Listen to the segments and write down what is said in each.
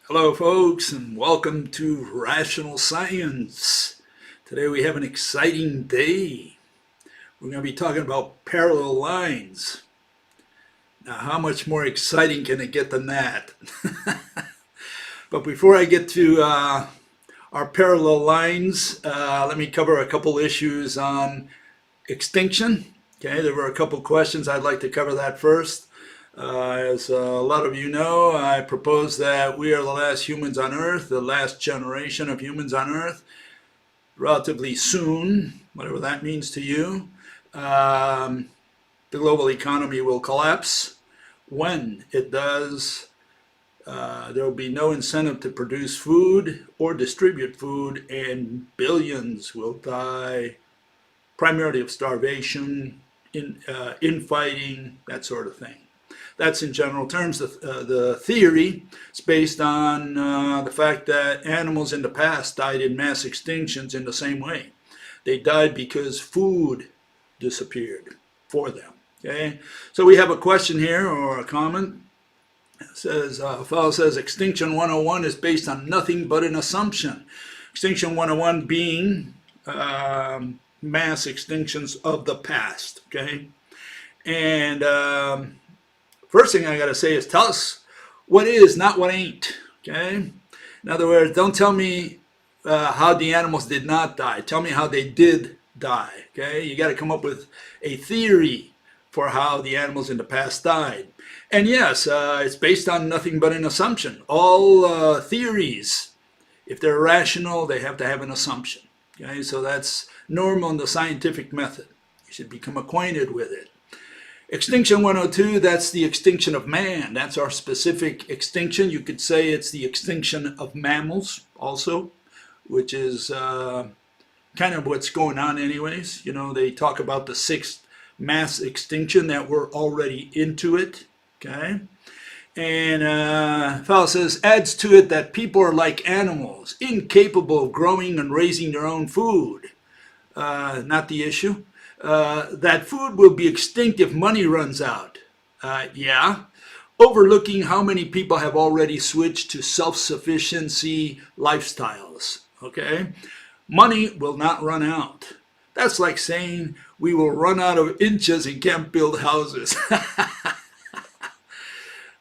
Hello, folks, and welcome to Rational Science. Today we have an exciting day. We're going to be talking about parallel lines. Now, how much more exciting can it get than that? But before I get to our parallel lines, let me cover a couple issues on extinction. Okay, there were a couple questions. I'd like to cover that first. As a lot of you know, I propose that we are the last humans on Earth, the last generation of humans on Earth, relatively soon, whatever that means to you. The global economy will collapse. When it does, there will be no incentive to produce food or distribute food, and billions will die primarily of starvation, infighting, that sort of thing. That's in general terms. The theory is based on the fact that animals in the past died in mass extinctions in the same way. They died because food disappeared for them. Okay, so we have a question here or a comment. It says, a fellow says, Extinction 101 is based on nothing but an assumption. Extinction 101 being mass extinctions of the past. Okay, and first thing I got to say is tell us what is, not what ain't. Okay? In other words, don't tell me how the animals did not die. Tell me how they did die. Okay? You got to come up with a theory for how the animals in the past died. And yes, it's based on nothing but an assumption. All theories, if they're rational, they have to have an assumption. Okay? So that's normal in the scientific method. You should become acquainted with it. Extinction 102, that's the extinction of man. That's our specific extinction. You could say it's the extinction of mammals also, which is kind of what's going on anyways. You know, they talk about the sixth mass extinction, that we're already into it. Okay? And fellow says, adds to it that people are like animals, incapable of growing and raising their own food. Not the issue. That food will be extinct if money runs out. Yeah. Overlooking how many people have already switched to self-sufficiency lifestyles. Okay? Money will not run out. That's like saying we will run out of inches and can't build houses.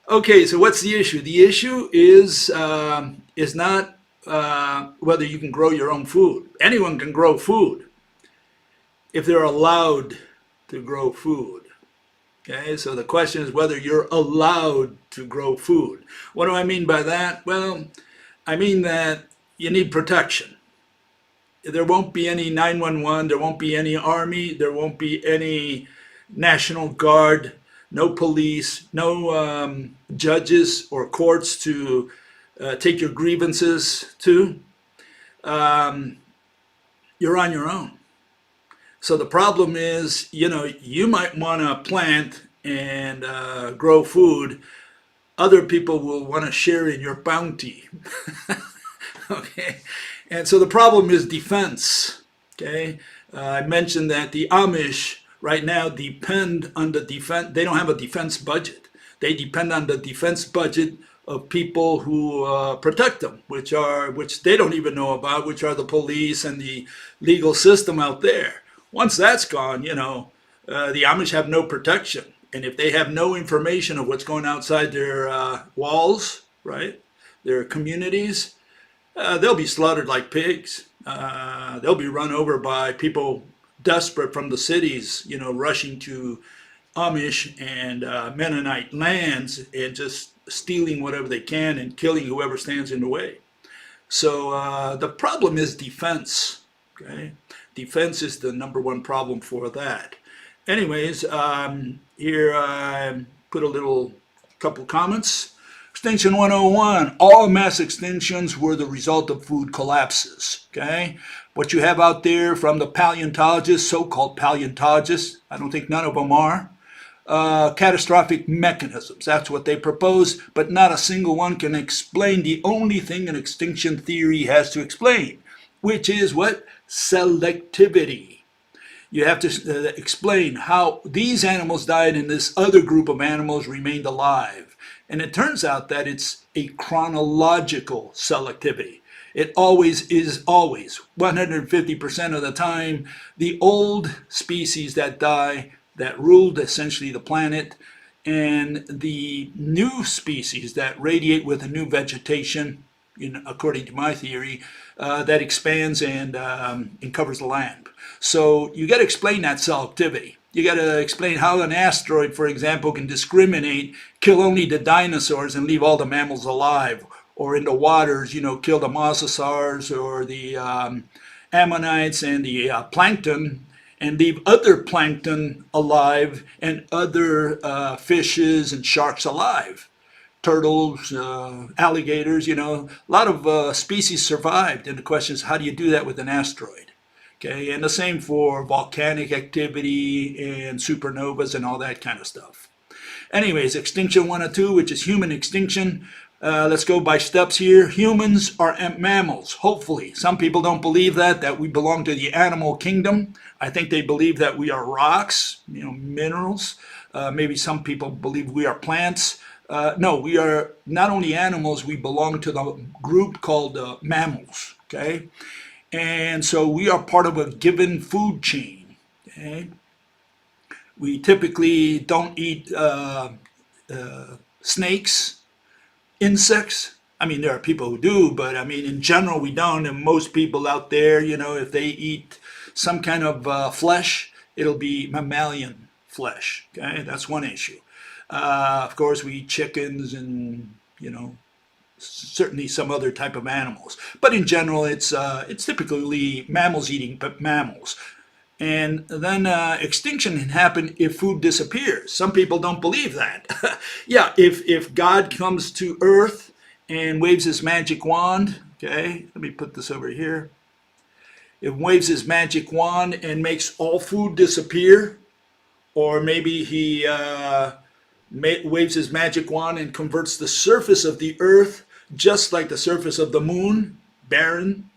Okay, so what's the issue? The issue is not whether you can grow your own food. Anyone can grow food if they're allowed to grow food. Okay, so the question is whether you're allowed to grow food. What do I mean by that? Well, I mean that you need protection. There won't be any 911, there won't be any army, there won't be any National Guard, no police, no judges or courts to take your grievances to. You're on your own. So the problem is, you know, you might want to plant and grow food. Other people will want to share in your bounty. Okay, and so the problem is defense. Okay, I mentioned that the Amish right now depend on the defense. They don't have a defense budget. They depend on the defense budget of people who protect them, which they don't even know about, which are the police and the legal system out there. Once that's gone, you know, the Amish have no protection. And if they have no information of what's going outside their walls, right, their communities, they'll be slaughtered like pigs. They'll be run over by people desperate from the cities, you know, rushing to Amish and Mennonite lands and just stealing whatever they can and killing whoever stands in the way. So the problem is defense, okay? Defense is the number one problem for that. Anyways, here I put a little couple comments. Extinction 101, all mass extinctions were the result of food collapses. Okay? What you have out there from the paleontologists, so-called paleontologists, I don't think none of them are, catastrophic mechanisms. That's what they propose, but not a single one can explain the only thing an extinction theory has to explain, which is what? Selectivity. You have to explain how these animals died and this other group of animals remained alive. And it turns out that it's a chronological selectivity. It always is always 150% of the time the old species that die that ruled essentially the planet, and the new species that radiate with a new vegetation, according to my theory, that expands and covers the land. So you got to explain that selectivity. You got to explain how an asteroid, for example, can discriminate, kill only the dinosaurs and leave all the mammals alive, or in the waters, kill the mosasaurs or the ammonites and the plankton, and leave other plankton alive and other fishes and sharks alive. Turtles, alligators, a lot of species survived. And the question is, how do you do that with an asteroid? Okay, and the same for volcanic activity and supernovas and all that kind of stuff. Anyways, Extinction 102, which is human extinction. Let's go by steps here. Humans are mammals, hopefully. Some people don't believe that we belong to the animal kingdom. I think they believe that we are rocks, minerals. Maybe some people believe we are plants. No, we are not only animals, we belong to the group called mammals, okay? And so we are part of a given food chain, okay? We typically don't eat snakes, insects. I mean, there are people who do, but I mean, in general, we don't. And most people out there, if they eat some kind of flesh, it'll be mammalian flesh. Okay, that's one issue. Of course, we eat chickens and certainly some other type of animals. But in general, it's typically mammals eating mammals. And then extinction can happen if food disappears. Some people don't believe that. Yeah, if God comes to Earth and waves his magic wand, okay, let me put this over here. It waves his magic wand and makes all food disappear, or maybe he waves his magic wand and converts the surface of the Earth just like the surface of the moon, barren,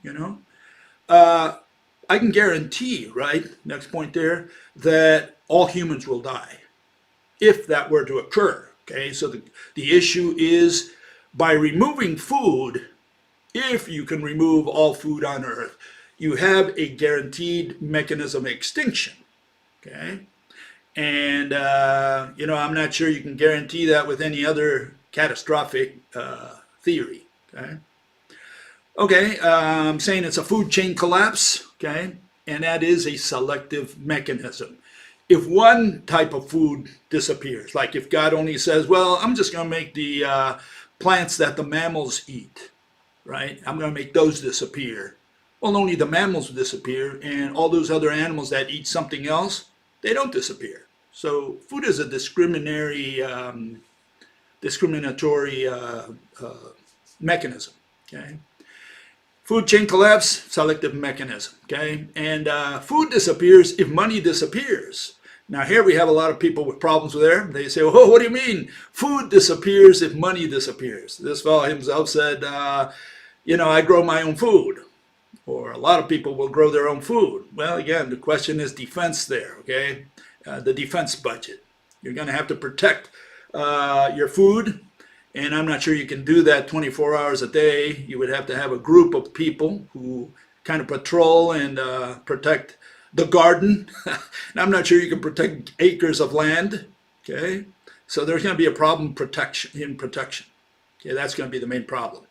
I can guarantee, right, next point there, that all humans will die if that were to occur. Okay, so the issue is by removing food, if you can remove all food on Earth, you have a guaranteed mechanism of extinction. Okay, and I'm not sure you can guarantee that with any other catastrophic theory. Okay. Okay, I'm saying it's a food chain collapse, okay, and that is a selective mechanism. If one type of food disappears, like if God only says, well, I'm just going to make the plants that the mammals eat, right? I'm going to make those disappear. Well, only the mammals disappear, and all those other animals that eat something else, they don't disappear. So food is a discriminatory mechanism, okay? Food chain collapse, selective mechanism, okay? And food disappears if money disappears. Now here we have a lot of people with problems with there. They say, oh, what do you mean? Food disappears if money disappears. This fellow himself said, I grow my own food. Or a lot of people will grow their own food. Well, again, the question is defense there, okay? The defense budget. You're going to have to protect your food. And I'm not sure you can do that 24 hours a day. You would have to have a group of people who kind of patrol and protect the garden. And I'm not sure you can protect acres of land. Okay, so there's going to be a problem in protection. Okay, that's going to be the main problem.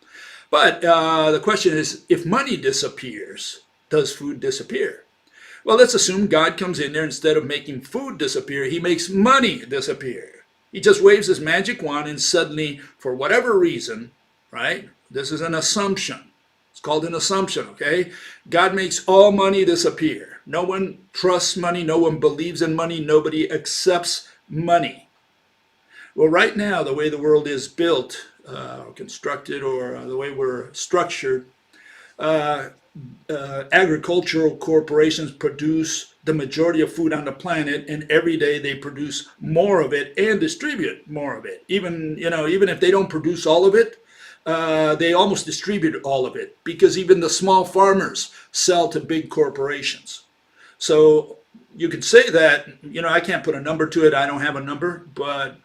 But the question is, if money disappears, does food disappear? Well, let's assume God comes in there, instead of making food disappear, he makes money disappear. He just waves his magic wand and suddenly, for whatever reason, right? This is an assumption. It's called an assumption, okay? God makes all money disappear. No one trusts money. No one believes in money. Nobody accepts money. Well, right now, the way the world is built, or constructed, or the way we're structured, agricultural corporations produce the majority of food on the planet, and every day they produce more of it and distribute more of it. Even if they don't produce all of it, they almost distribute all of it, because even the small farmers sell to big corporations. So you could say that, I can't put a number to it. I don't have a number, but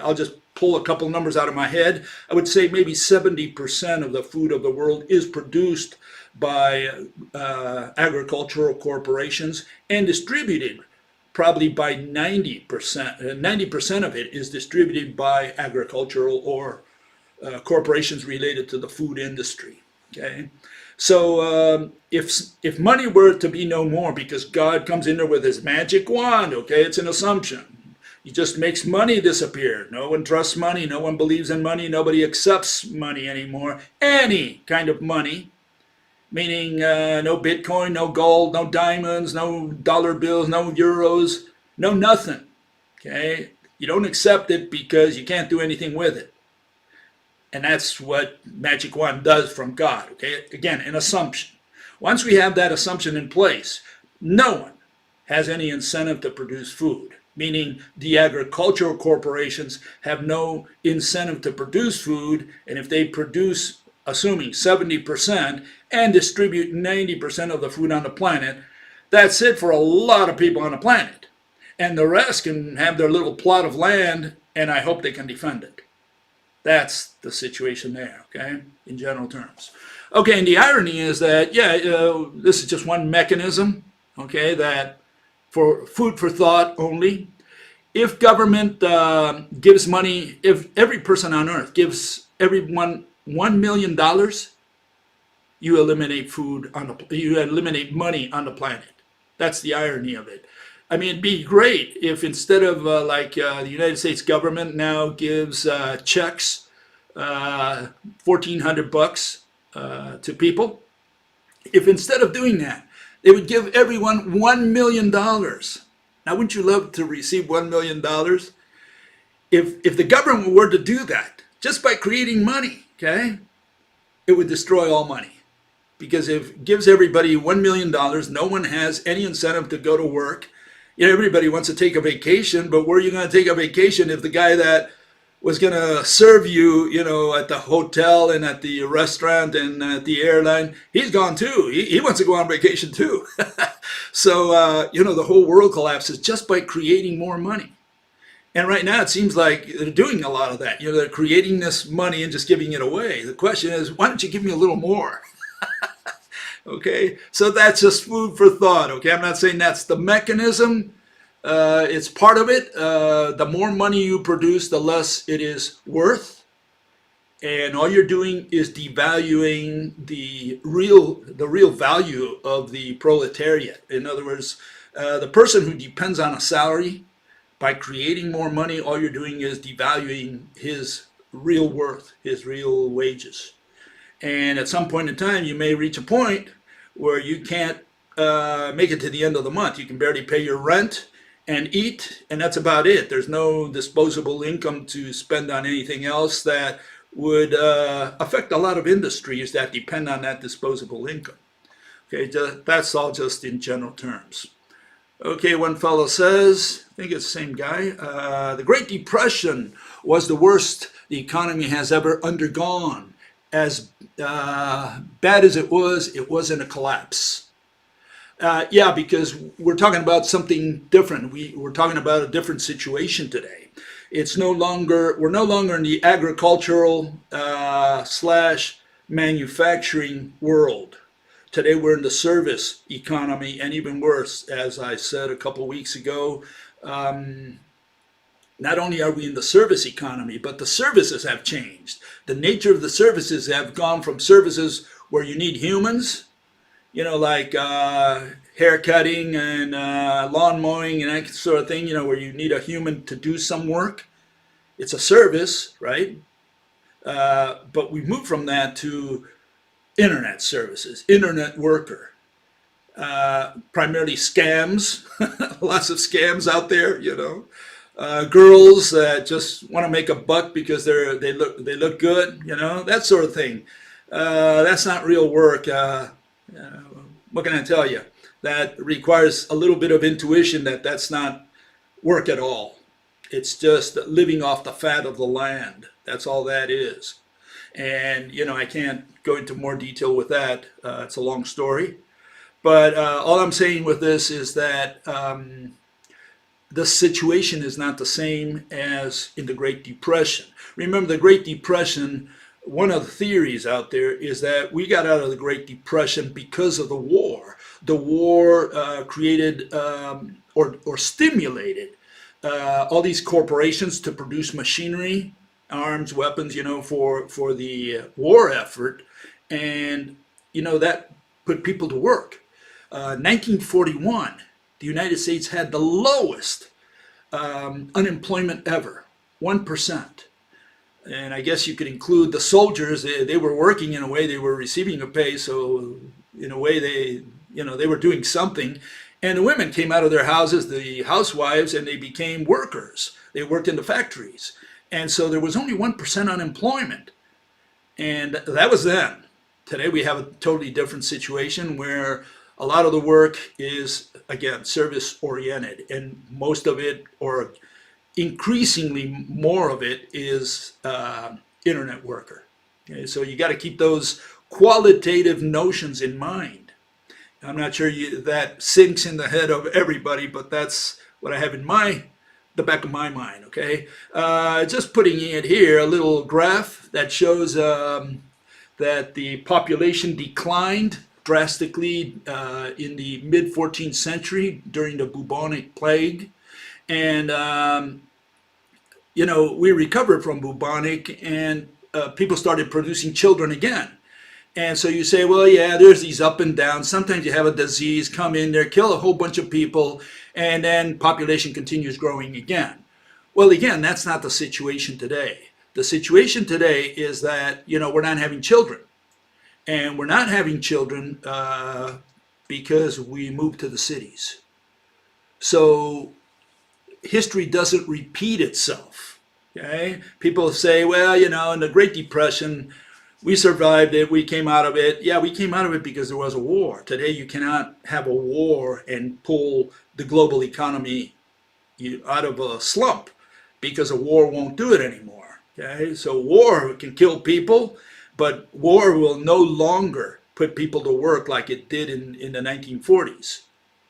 I'll just pull a couple numbers out of my head. I would say maybe 70% of the food of the world is produced by agricultural corporations and distributed probably by 90%. 90% of it is distributed by agricultural or corporations related to the food industry. Okay, so if money were to be no more because God comes in there with his magic wand, okay, it's an assumption. He just makes money disappear. No one trusts money. No one believes in money. Nobody accepts money anymore. Any kind of money, meaning no Bitcoin, no gold, no diamonds, no dollar bills, no euros, no nothing. Okay, you don't accept it because you can't do anything with it. And that's what magic wand does from God. Okay, again, an assumption. Once we have that assumption in place, no one has any incentive to produce food, meaning the agricultural corporations have no incentive to produce food, and if they produce, assuming 70%, and distribute 90% of the food on the planet, that's it for a lot of people on the planet. And the rest can have their little plot of land, and I hope they can defend it. That's the situation there, okay, in general terms. Okay, and the irony is that, this is just one mechanism, okay, that for food for thought only. If government gives money, if every person on earth gives everyone $1 million, you eliminate you eliminate money on the planet. That's the irony of it. I mean, it'd be great if instead of the United States government now gives checks, $1,400 to people, if instead of doing that, they would give everyone $1 million. Now, wouldn't you love to receive $1 million? If the government were to do that, just by creating money, okay, it would destroy all money. Because if it gives everybody $1 million, no one has any incentive to go to work. Everybody wants to take a vacation, but where are you going to take a vacation if the guy that was going to serve you, at the hotel and at the restaurant and at the airline, he's gone too. He wants to go on vacation too. So, the whole world collapses just by creating more money. And right now it seems like they're doing a lot of that. They're creating this money and just giving it away. The question is, why don't you give me a little more? Okay, so that's just food for thought. Okay, I'm not saying that's the mechanism. It's part of it. The more money you produce, the less it is worth. And all you're doing is devaluing the real value of the proletariat. In other words, the person who depends on a salary, by creating more money, all you're doing is devaluing his real worth, his real wages. And at some point in time, you may reach a point where you can't make it to the end of the month. You can barely pay your rent and eat, and that's about it. There's no disposable income to spend on anything else that would affect a lot of industries that depend on that disposable income. Okay, that's all just in general terms. Okay, one fellow says, I think it's the same guy, the Great Depression was the worst the economy has ever undergone. As bad as it was in a collapse. Yeah, because we're talking about something different. We're talking about a different situation today. We're no longer in the agricultural slash manufacturing world. Today we're in the service economy, and even worse, as I said a couple weeks ago, not only are we in the service economy, but the services have changed. The nature of the services have gone from services where you need humans, like hair cutting and lawn mowing and that sort of thing, where you need a human to do some work. It's a service, right? But we moved from that to internet services, internet worker. Primarily scams, lots of scams out there, girls that just want to make a buck because they look good, that sort of thing. That's not real work. What can I tell you? That requires a little bit of intuition that's not work at all. It's just living off the fat of the land. That's all that is. And I can't go into more detail with that. It's a long story. But all I'm saying with this is that the situation is not the same as in the Great Depression. Remember, the Great Depression, one of the theories out there is that we got out of the Great Depression because of the war. The war created or stimulated all these corporations to produce machinery, arms, weapons, for the war effort. And, that put people to work. 1941, the United States had the lowest unemployment ever, 1%. And I guess you could include the soldiers. They were working in a way, they were receiving a pay, so in a way they were doing something. And the women came out of their houses, the housewives, and they became workers. They worked in the factories. And so there was only 1% unemployment. And that was then. Today we have a totally different situation where a lot of the work is, again, service oriented, and most of it, or increasingly more of it, is internet worker. Okay, so you got to keep those qualitative notions in mind. I'm not sure that sinks in the head of everybody, but that's what I have in the back of my mind. Okay, just putting it here, a little graph that shows that the population declined drastically in the mid-14th century during the bubonic plague. And, we recovered from bubonic, and people started producing children again. And so you say, well, yeah, there's these up and downs. Sometimes you have a disease come in there, kill a whole bunch of people, and then population continues growing again. Well, again, that's not the situation today. The situation today is that, we're not having children. And we're not having children because we moved to the cities. So history doesn't repeat itself. Okay? People say, well, in the Great Depression, we survived it, we came out of it. Yeah, we came out of it because there was a war. Today you cannot have a war and pull the global economy out of a slump, because a war won't do it anymore. Okay? So war can kill people, but war will no longer put people to work like it did in the 1940s.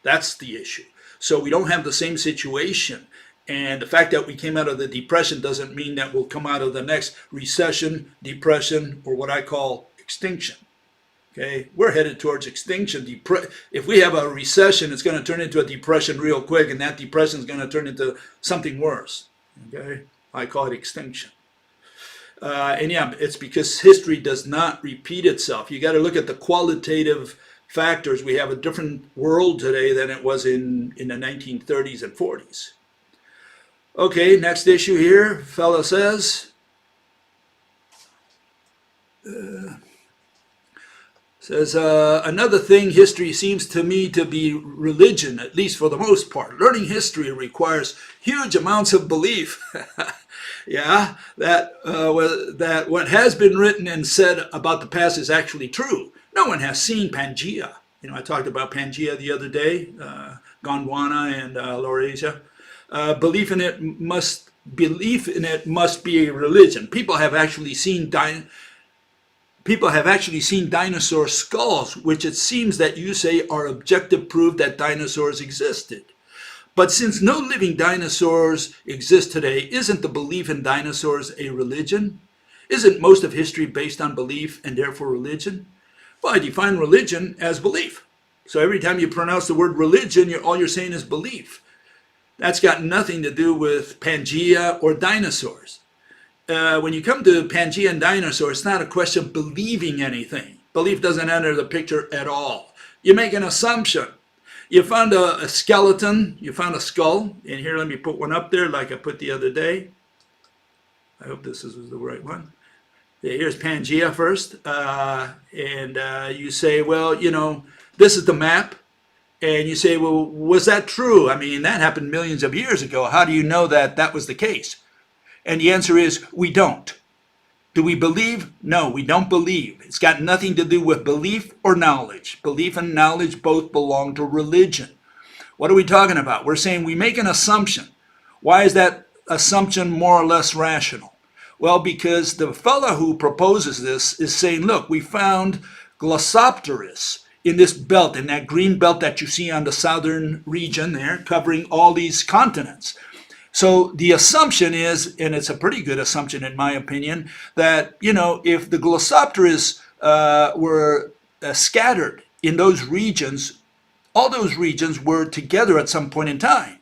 That's the issue. So we don't have the same situation. And the fact that we came out of the Depression doesn't mean that we'll come out of the next recession, depression, or what I call extinction. Okay, we're headed towards extinction. If we have a recession, it's going to turn into a depression real quick, and that depression is going to turn into something worse. Okay, I call it extinction. And yeah, it's because history does not repeat itself. You got to look at the qualitative factors. We have a different world today than it was in the 1930s and 40s. Okay, next issue here, fella says, another thing, history seems to me to be religion, at least for the most part. Learning history requires huge amounts of belief. Yeah, that what has been written and said about the past is actually true. No one has seen Pangea. I talked about Pangea the other day, Gondwana and Laurasia. Belief in it must be a religion. People have actually seen dinosaur skulls, which it seems that you say are objective proof that dinosaurs existed. But since no living dinosaurs exist today, isn't the belief in dinosaurs a religion? Isn't most of history based on belief and therefore religion? Well, I define religion as belief. So every time you pronounce the word religion, all you're saying is belief. That's got nothing to do with Pangea or dinosaurs. When you come to Pangea and dinosaurs, it's not a question of believing anything. Belief doesn't enter the picture at all. You make an assumption. You found a skeleton, you found a skull, and here let me put one up there like I put the other day. I hope this is the right one. Here's Pangea first, and you say, well, this is the map. And you say, well, was that true? I mean, that happened millions of years ago. How do you know that that was the case? And the answer is, we don't. Do we believe? No, we don't believe. It's got nothing to do with belief or knowledge. Belief and knowledge both belong to religion. What are we talking about? We're saying we make an assumption. Why is that assumption more or less rational? Well, because the fellow who proposes this is saying, look, we found Glossopteris in this belt, in that green belt that you see on the southern region there, covering all these continents. So the assumption is, and it's a pretty good assumption in my opinion, that, you know, if the Glossopterists were scattered in those regions, all those regions were together at some point in time.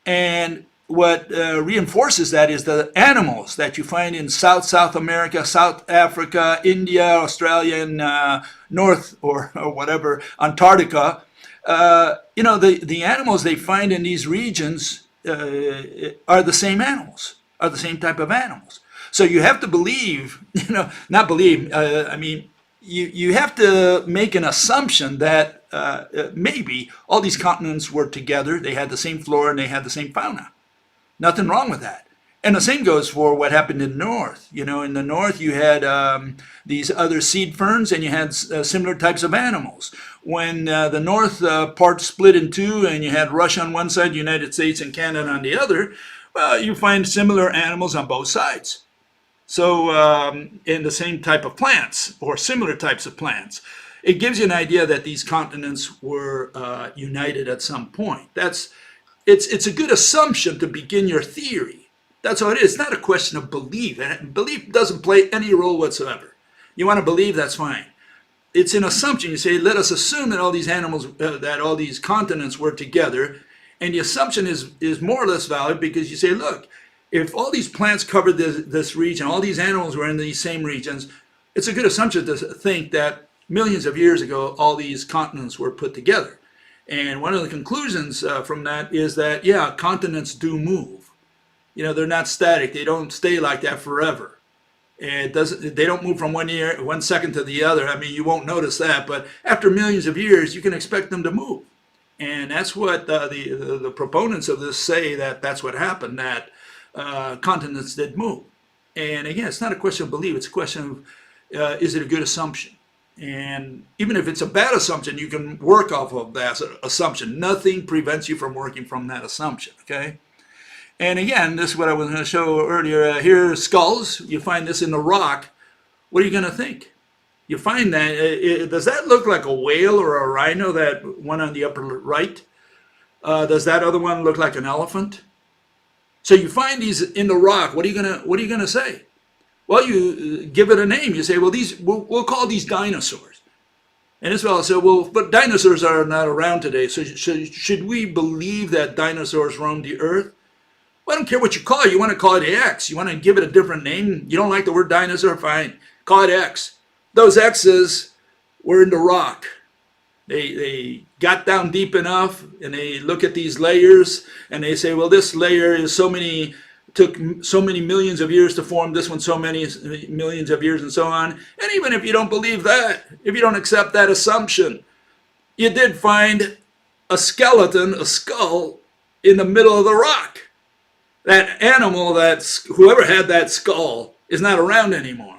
And what reinforces that is the animals that you find in South America, South Africa, India, Australia, and North or whatever, Antarctica. You know, the animals they find in these regions are the same animals, are the same type of animals. So you have to believe, you know, not believe, I mean, you have to make an assumption that maybe all these continents were together, they had the same flora and they had the same fauna. Nothing wrong with that. And the same goes for what happened in the north. You know, in the north you had these other seed ferns and you had similar types of animals. When the north part split in two and you had Russia on one side, United States and Canada on the other, well, you find similar animals on both sides. So, in the same type of plants or similar types of plants, it gives you an idea that these continents were united at some point. It's a good assumption to begin your theory. That's all it is. It's not a question of belief. And belief doesn't play any role whatsoever. You want to believe, that's fine. It's an assumption. You say, let us assume that all these animals, that all these continents were together. And the assumption is more or less valid because you say, look, if all these plants covered this region, all these animals were in these same regions, it's a good assumption to think that millions of years ago, all these continents were put together. And one of the conclusions from that is that, yeah, continents do move. You know, they're not static. They don't stay like that forever. And they don't move from 1 second to the other. I mean, you won't notice that. But after millions of years, you can expect them to move. And that's what the proponents of this say, that that's what happened, that continents did move. And again, it's not a question of belief. It's a question of, is it a good assumption? And even if it's a bad assumption, you can work off of that assumption. Nothing prevents you from working from that assumption, okay? And again, this is what I was going to show earlier. Here are skulls. You find this in the rock. What are you going to think? You find that, does that look like a whale or a rhino, that one on the upper right? Does that other one look like an elephant? So you find these in the rock. What are you gonna say? Well, you give it a name. You say, well, we'll call these dinosaurs. And this fellow said, well, but dinosaurs are not around today. So should we believe that dinosaurs roamed the earth? Well, I don't care what you call it. You want to call it X. You want to give it a different name. You don't like the word dinosaur? Fine. Call it X. Those X's were in the rock. They got down deep enough and they look at these layers and they say, well, this layer is took so many millions of years to form, this one so many millions of years, and so on. And even if you don't believe that, if you don't accept that assumption, you did find a skeleton, a skull, in the middle of the rock. That animal, whoever had that skull, is not around anymore.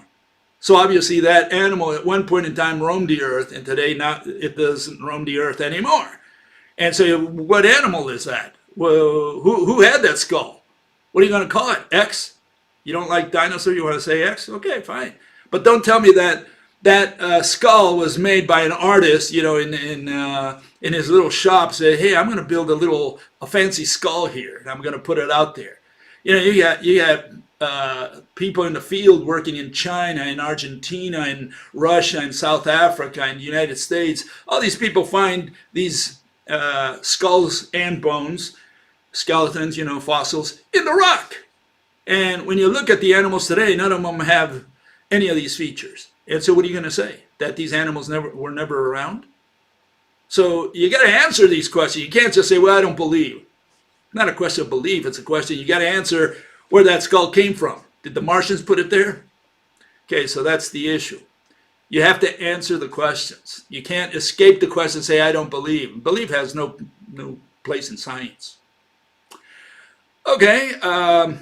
So obviously that animal at one point in time roamed the earth, and today it doesn't roam the earth anymore. And so what animal is that? Well, who had that skull? What are you going to call it? X? You don't like dinosaur, you want to say X? Okay, fine. But don't tell me that skull was made by an artist, you know, in his little shop. Say, hey, I'm going to build a fancy skull here, and I'm going to put it out there. You know, you got people in the field working in China, in Argentina, in Russia, in South Africa, in the United States. All these people find these skulls and bones, skeletons, you know, fossils, in the rock. And when you look at the animals today, none of them have any of these features. And so what are you going to say? That these animals were never around? So you got to answer these questions. You can't just say, well, I don't believe. Not a question of belief. It's a question, you got to answer where that skull came from. Did the Martians put it there? Okay, so that's the issue. You have to answer the questions. You can't escape the question and say, I don't believe. Belief has no place in science. Okay, I'm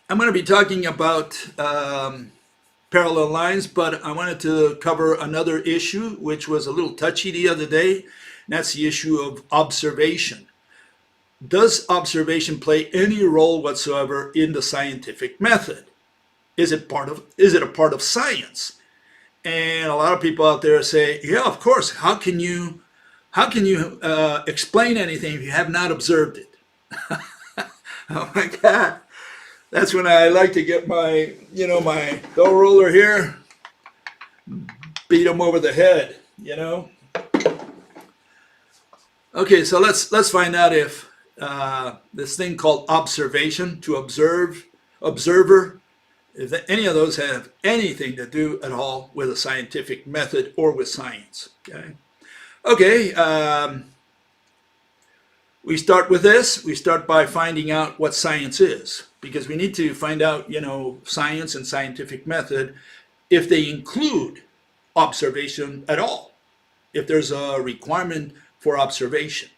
going to be talking about parallel lines, but I wanted to cover another issue, which was a little touchy the other day, and that's the issue of observation. Does observation play any role whatsoever in the scientific method? Is it a part of science? And a lot of people out there say, yeah, of course, how can you explain anything if you have not observed it? Oh my God. That's when I like to get my, my dough roller here, beat them over the head. Okay, so let's find out if this thing called observation, to observer, if any of those have anything to do at all with a scientific method or with science. Okay. We start with this. We start by finding out what science is, because we need to find out, science and scientific method, if they include observation at all, if there's a requirement for observation.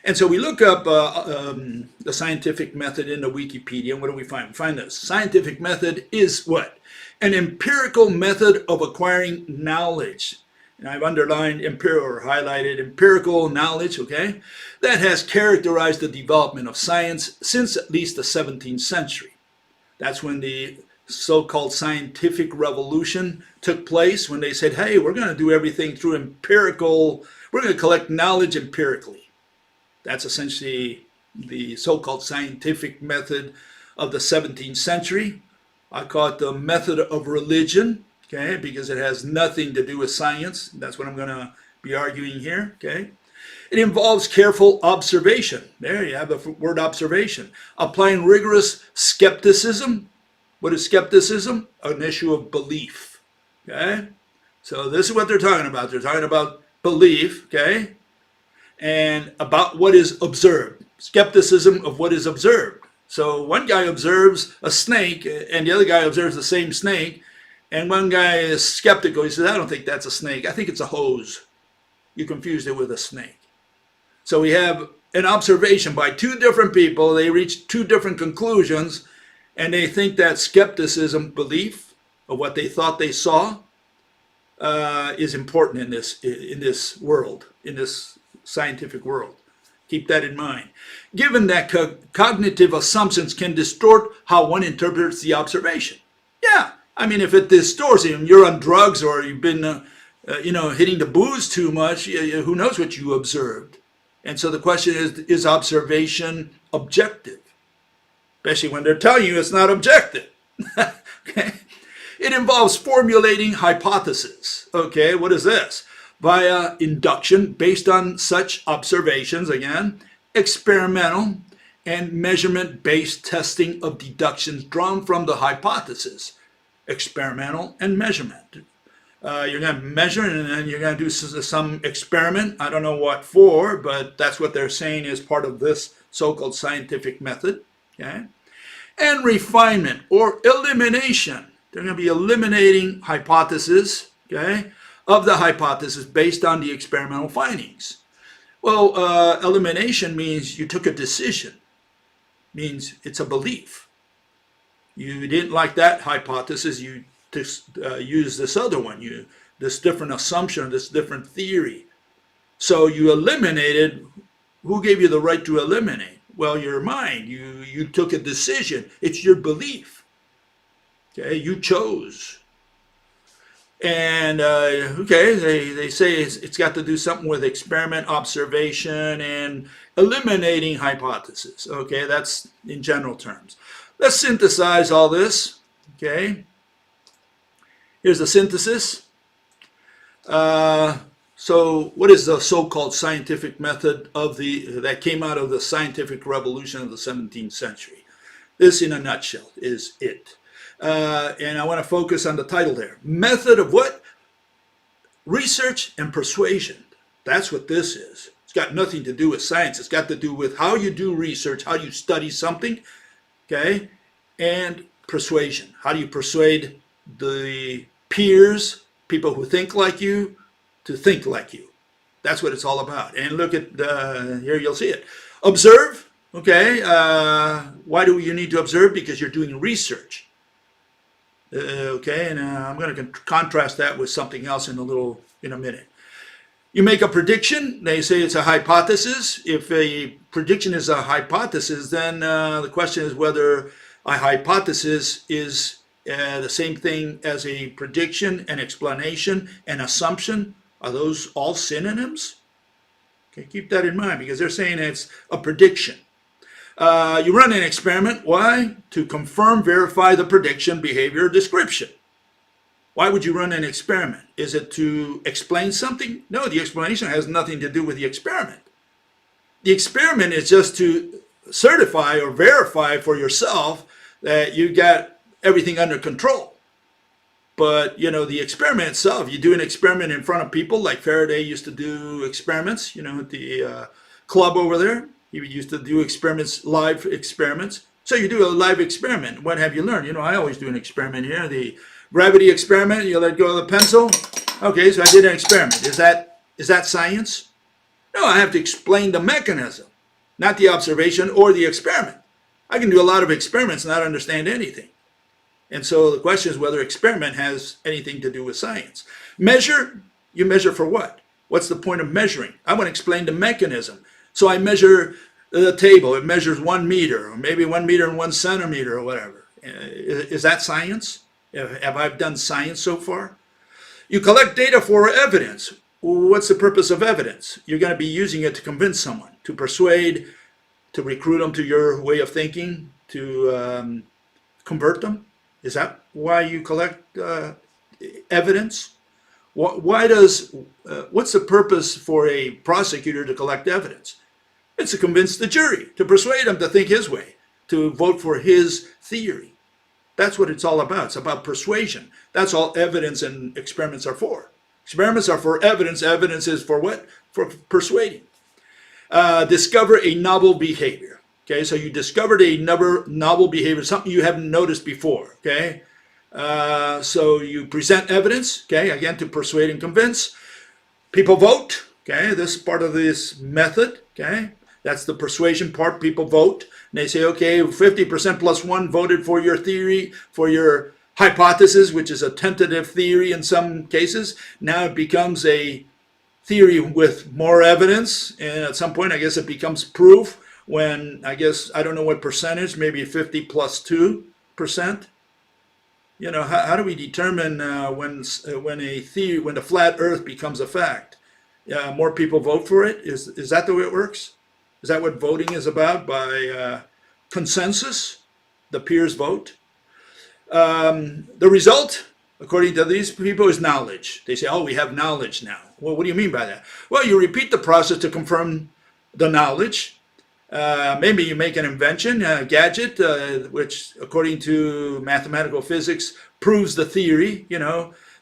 And so we look up the scientific method in the Wikipedia, and what do we find? We find this. Scientific method is what? An empirical method of acquiring knowledge. And I've underlined or highlighted empirical knowledge, okay? That has characterized the development of science since at least the 17th century. That's when the so-called scientific revolution took place, when they said, hey, we're going to do everything through empirical, we're going to collect knowledge empirically. That's essentially the so-called scientific method of the 17th century. I call it the method of religion, okay, because it has nothing to do with science. That's what I'm going to be arguing here, okay. It involves careful observation. There you have the word observation. Applying rigorous skepticism. What is skepticism? An issue of belief, okay. So this is what they're talking about. They're talking about belief, okay, and about what is observed. Skepticism of what is observed. So one guy observes a snake, and the other guy observes the same snake, and one guy is skeptical. He says, I don't think that's a snake. I think it's a hose. You confused it with a snake. So we have an observation by two different people. They reach two different conclusions, and they think that skepticism, belief of what they thought they saw, is important in this world, in this scientific world. Keep that in mind. Given that cognitive assumptions can distort how one interprets the observation. Yeah, I mean, if it distorts you, and you're on drugs, or you've been, hitting the booze too much, who knows what you observed? And so the question is observation objective? Especially when they're telling you it's not objective. Okay. It involves formulating hypotheses. Okay, what is this? Via induction based on such observations, again, experimental and measurement-based testing of deductions drawn from the hypothesis. Experimental and measurement. You're going to measure, and then you're going to do some experiment. I don't know what for, but that's what they're saying is part of this so-called scientific method. Okay? And refinement or elimination. They're going to be eliminating hypotheses, okay, of the hypothesis based on the experimental findings. Well, elimination means you took a decision. Means it's a belief. You didn't like that hypothesis, you use this other one, this different assumption, this different theory. So you eliminated. Who gave you the right to eliminate? Well, your mind. You took a decision. It's your belief. Okay, you chose. And they say it's got to do something with experiment, observation, and eliminating hypothesis. Okay, that's in general terms. Let's synthesize all this. Okay, here's the synthesis. So what is the so-called scientific method that came out of the scientific revolution of the 17th century? This, in a nutshell, is it. And I want to focus on the title there. Method of what? Research and persuasion. That's what this is. It's got nothing to do with science. It's got to do with how you do research, how you study something, okay? And persuasion. How do you persuade the peers, people who think like you, to think like you? That's what it's all about. And look at, here you'll see it. Observe, okay? Why do you need to observe? Because you're doing research. Okay, and I'm going to contrast that with something else in a minute. You make a prediction. They say it's a hypothesis. If a prediction is a hypothesis, then the question is whether a hypothesis is the same thing as a prediction, an explanation, an assumption? Are those all synonyms? Okay, keep that in mind because they're saying it's a prediction. You run an experiment. Why? To confirm, verify the prediction, behavior, description. Why would you run an experiment? Is it to explain something? No, the explanation has nothing to do with the experiment. The experiment is just to certify or verify for yourself that you got everything under control. But, the experiment itself, you do an experiment in front of people like Faraday used to do experiments, at the club over there. He used to do experiments, live experiments. So you do a live experiment. What have you learned? I always do an experiment here. The gravity experiment, you let go of the pencil. Okay, so I did an experiment. Is that science? No, I have to explain the mechanism, not the observation or the experiment. I can do a lot of experiments and not understand anything. And so the question is whether experiment has anything to do with science. Measure, you measure for what? What's the point of measuring? I want to explain the mechanism. So I measure the table. It measures 1 meter, or maybe 1 meter and 1 centimeter, or whatever. Is that science? Have I done science so far? You collect data for evidence. What's the purpose of evidence? You're going to be using it to convince someone, to persuade, to recruit them to your way of thinking, to convert them. Is that why you collect evidence? What's the purpose for a prosecutor to collect evidence? It's to convince the jury, to persuade them to think his way, to vote for his theory. That's what it's all about. It's about persuasion. That's all evidence and experiments are for. Experiments are for evidence. Evidence is for what? For persuading. Discover a novel behavior. Okay, so you discovered a novel behavior, something you haven't noticed before. Okay, so you present evidence. Okay, again to persuade and convince. People vote. Okay, this is part of this method. Okay, that's the persuasion part. People vote. And they say, okay, 50% plus 1 voted for your theory, for your hypothesis, which is a tentative theory in some cases. Now it becomes a theory with more evidence. And at some point, I guess it becomes proof when, I don't know what percentage, maybe 50 plus 2%. How do we determine when the flat earth becomes a fact? More people vote for it? Is that the way it works? Is that what voting is about? By consensus, the peers vote. The result, according to these people, is knowledge. They say, oh, we have knowledge now. Well, what do you mean by that? Well, you repeat the process to confirm the knowledge. Maybe you make an invention, a gadget, which, according to mathematical physics, proves the theory.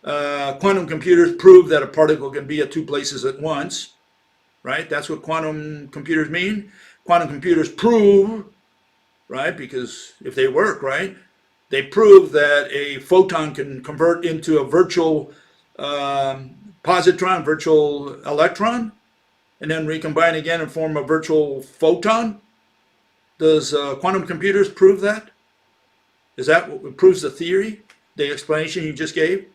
Quantum computers prove that a particle can be at 2 places at once. Right? That's what quantum computers mean. Quantum computers prove, right? Because if they work, right, they prove that a photon can convert into a virtual positron, virtual electron, and then recombine again and form a virtual photon. Does quantum computers prove that? Is that what proves the theory, the explanation you just gave?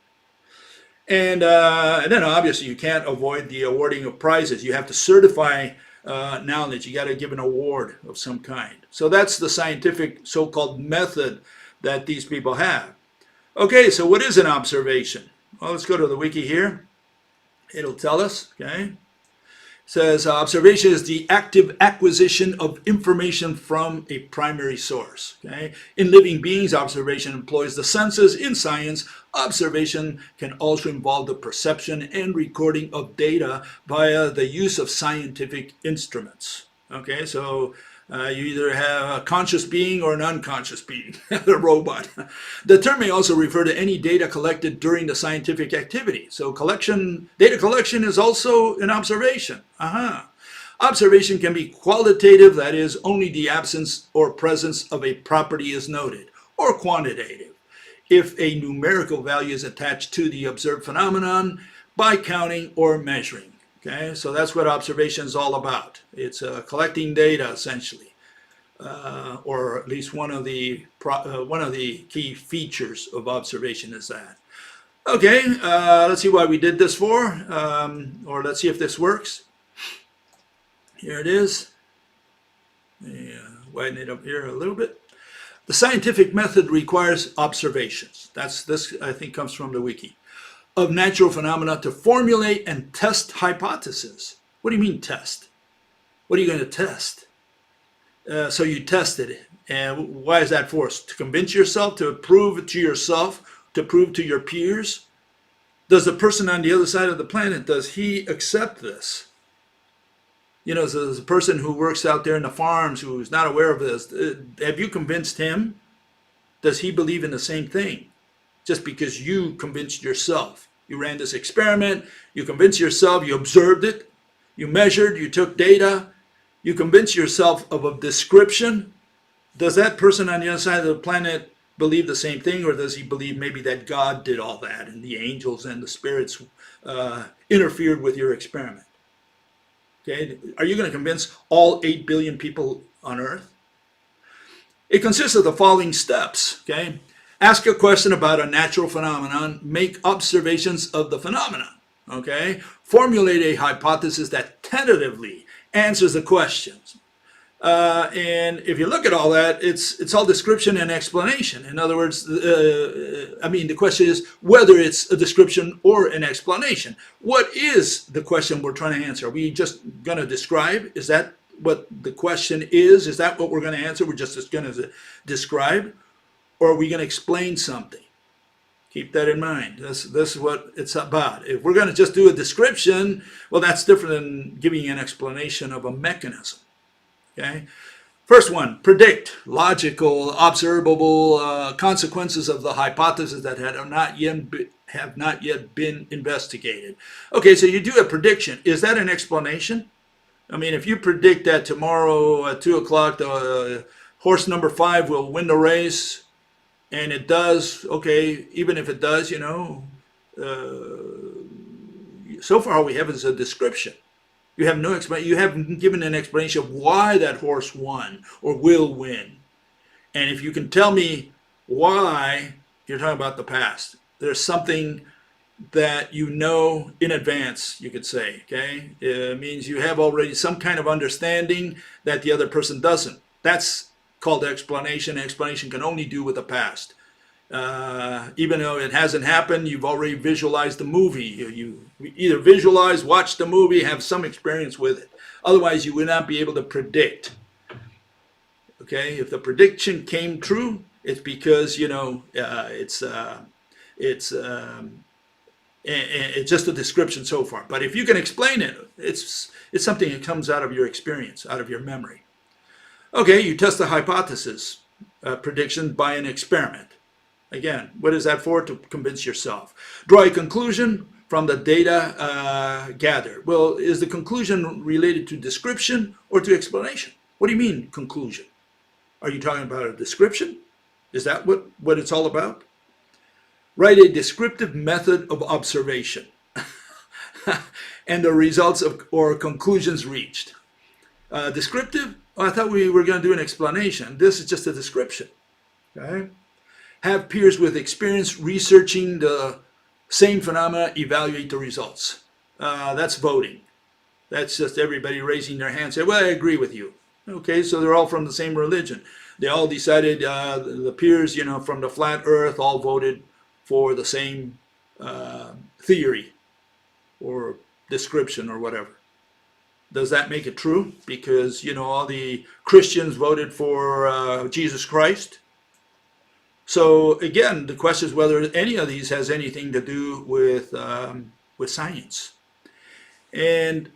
And then obviously you can't avoid the awarding of prizes. You have to certify knowledge. You got to give an award of some kind. So that's the scientific so-called method that these people have. Okay, so what is an observation? Well, let's go to the wiki here. It'll tell us, okay? It says observation is the active acquisition of information from a primary source. Okay? In living beings, observation employs the senses. In science, observation can also involve the perception and recording of data via the use of scientific instruments. Okay, so you either have a conscious being or an unconscious being, the robot. The term may also refer to any data collected during the scientific activity. So data collection is also an observation. Observation can be qualitative, that is, only the absence or presence of a property is noted, or quantitative, if a numerical value is attached to the observed phenomenon by counting or measuring. Okay, so that's what observation is all about. It's collecting data, essentially, or at least one of the key features of observation is that. Okay, let's see why we did this for, or let's see if this works. Here it is. Widen it up here a little bit. The scientific method requires observations. This, I think, comes from the wiki. Of natural phenomena to formulate and test hypotheses. What do you mean test? What are you going to test? So you tested it. And why is that for? To convince yourself, to prove it to yourself, to prove to your peers? Does the person on the other side of the planet, does he accept this? You know, so there's a person who works out there in the farms who's not aware of this. Have you convinced him? Does he believe in the same thing? Just because you convinced yourself. You ran this experiment, you convinced yourself, you observed it, you measured, you took data, you convinced yourself of a description. Does that person on the other side of the planet believe the same thing, or does he believe maybe that God did all that and the angels and the spirits interfered with your experiment? Okay, are you going to convince all 8 billion people on Earth? It consists of the following steps. Okay, ask a question about a natural phenomenon, make observations of the phenomenon. Okay, formulate a hypothesis that tentatively answers the questions. And if you look at all that, it's all description and explanation. In other words, the question is whether it's a description or an explanation. What is the question we're trying to answer? Are we just going to describe? Is that what the question is? Is that what we're going to answer? We're just going to describe? Or are we going to explain something? Keep that in mind. This is what it's about. If we're going to just do a description, well, that's different than giving an explanation of a mechanism. Okay. First one, predict logical, observable consequences of the hypothesis that have not yet been investigated. Okay, so you do a prediction. Is that an explanation? I mean, if you predict that tomorrow at 2 o'clock the horse number 5 will win the race, and it does, okay, even if it does, so far all we have is a description. You have no explanation. You haven't given an explanation of why that horse won or will win. And if you can tell me why, you're talking about the past. There's something that you know in advance, you could say, okay? It means you have already some kind of understanding that the other person doesn't. That's called explanation. Explanation can only do with the past. Even though it hasn't happened, you've already visualized the movie. You either visualize, watch the movie, have some experience with it. Otherwise, you would not be able to predict. Okay, if the prediction came true, it's because it's just a description so far. But if you can explain it, it's something that comes out of your experience, out of your memory. Okay, you test the hypothesis prediction by an experiment. Again, what is that for? To convince yourself. Draw a conclusion from the data gathered. Well, is the conclusion related to description or to explanation? What do you mean, conclusion? Are you talking about a description? Is that what it's all about? Write a descriptive method of observation and the results or conclusions reached. Descriptive? Oh, I thought we were going to do an explanation. This is just a description. Okay? Have peers with experience researching the same phenomena evaluate the results. That's voting. That's just everybody raising their hand, say, well, I agree with you. Okay, so they're all from the same religion. They all decided, the peers, from the flat earth all voted for the same theory or description or whatever. Does that make it true? Because, all the Christians voted for Jesus Christ. So again, the question is whether any of these has anything to do with science. And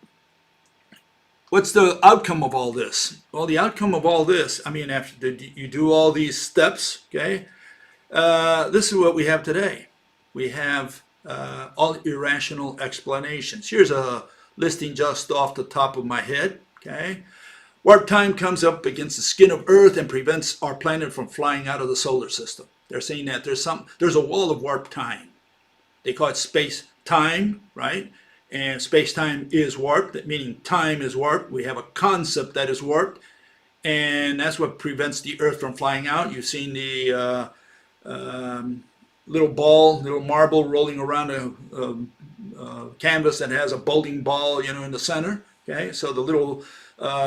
what's the outcome of all this? Well, the outcome of all this, after you do all these steps, okay, this is what we have today. We have all irrational explanations. Here's a listing just off the top of my head, okay. Warp time comes up against the skin of Earth and prevents our planet from flying out of the solar system. They're saying that there's a wall of warp time. They call it space-time, right? And space-time is warped, meaning time is warped. We have a concept that is warped, and that's what prevents the Earth from flying out. You've seen the little marble rolling around a canvas that has a bowling ball, in the center. Okay, so the little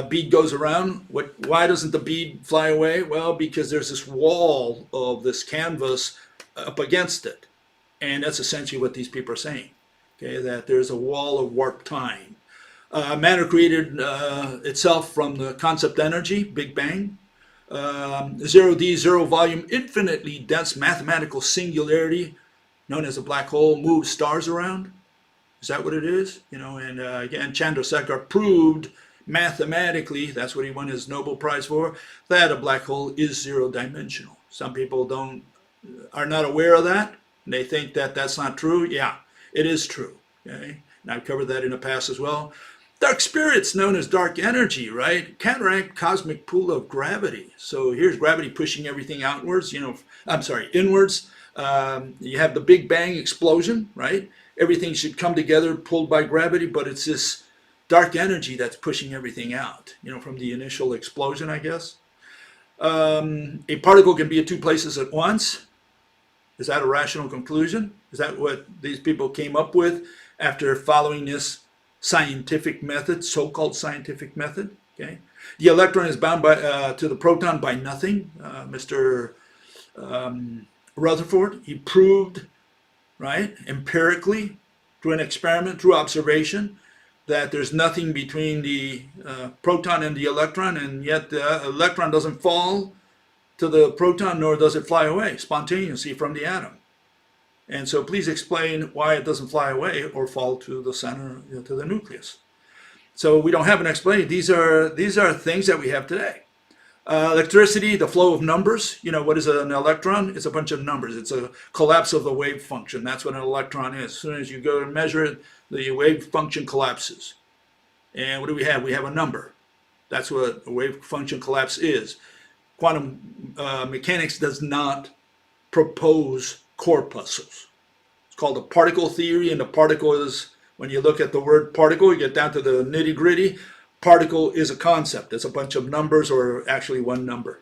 Bead goes around. Why doesn't the bead fly away? Well, because there's this wall of this canvas up against it. And that's essentially what these people are saying. Okay, that there's a wall of warp time. Matter created itself from the concept energy, Big Bang. 0D, zero volume, infinitely dense mathematical singularity, known as a black hole, moves stars around. Is that what it is? And again, Chandrasekhar proved mathematically, that's what he won his Nobel Prize for, that a black hole is zero-dimensional. Some people are not aware of that. And they think that that's not true. Yeah, it is true. Okay, and I've covered that in the past as well. Dark spirit's known as dark energy, right? Counteract cosmic pull of gravity. So here's gravity pushing everything outwards. Inwards. You have the Big Bang explosion, right? Everything should come together, pulled by gravity, but it's this dark energy that's pushing everything out. From the initial explosion, I guess. A particle can be at two places at once. Is that a rational conclusion? Is that what these people came up with after following this scientific method, so-called scientific method? Okay, the electron is bound to the proton by nothing. Mr. Rutherford, he proved, right, empirically, through an experiment, through observation, that there's nothing between the proton and the electron, and yet the electron doesn't fall to the proton, nor does it fly away spontaneously from the atom. And so please explain why it doesn't fly away or fall to the center, to the nucleus. So we don't have an explanation. These are things that we have today. Electricity, the flow of numbers. What is an electron? It's a bunch of numbers. It's a collapse of the wave function. That's what an electron is. As soon as you go and measure it, the wave function collapses. And what do we have? We have a number. That's what a wave function collapse is. Quantum mechanics does not propose corpuscles. It's called a particle theory, and the particle is, when you look at the word particle, you get down to the nitty-gritty. Particle is a concept. It's a bunch of numbers, or actually one number.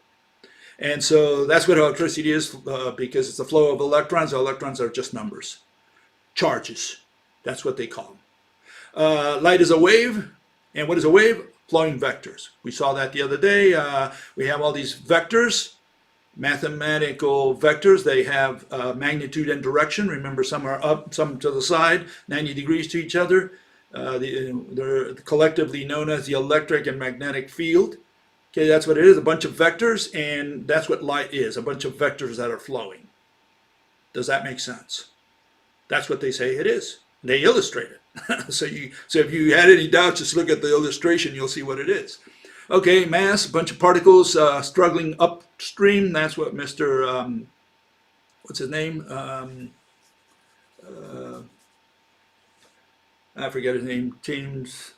And so that's what electricity is, because it's the flow of electrons. Electrons are just numbers. Charges. That's what they call them. Light is a wave. And what is a wave? Flowing vectors. We saw that the other day. We have all these vectors, mathematical vectors. They have magnitude and direction. Remember, some are up, some to the side, 90 degrees to each other. They're collectively known as the electric and magnetic field. Okay, that's what it is, a bunch of vectors, and that's what light is, a bunch of vectors that are flowing. Does that make sense? That's what they say it is. They illustrate it. So if you had any doubts, just look at the illustration, you'll see what it is. Okay, mass, a bunch of particles struggling upstream. That's what Mr. What's his name? I forget his name. James.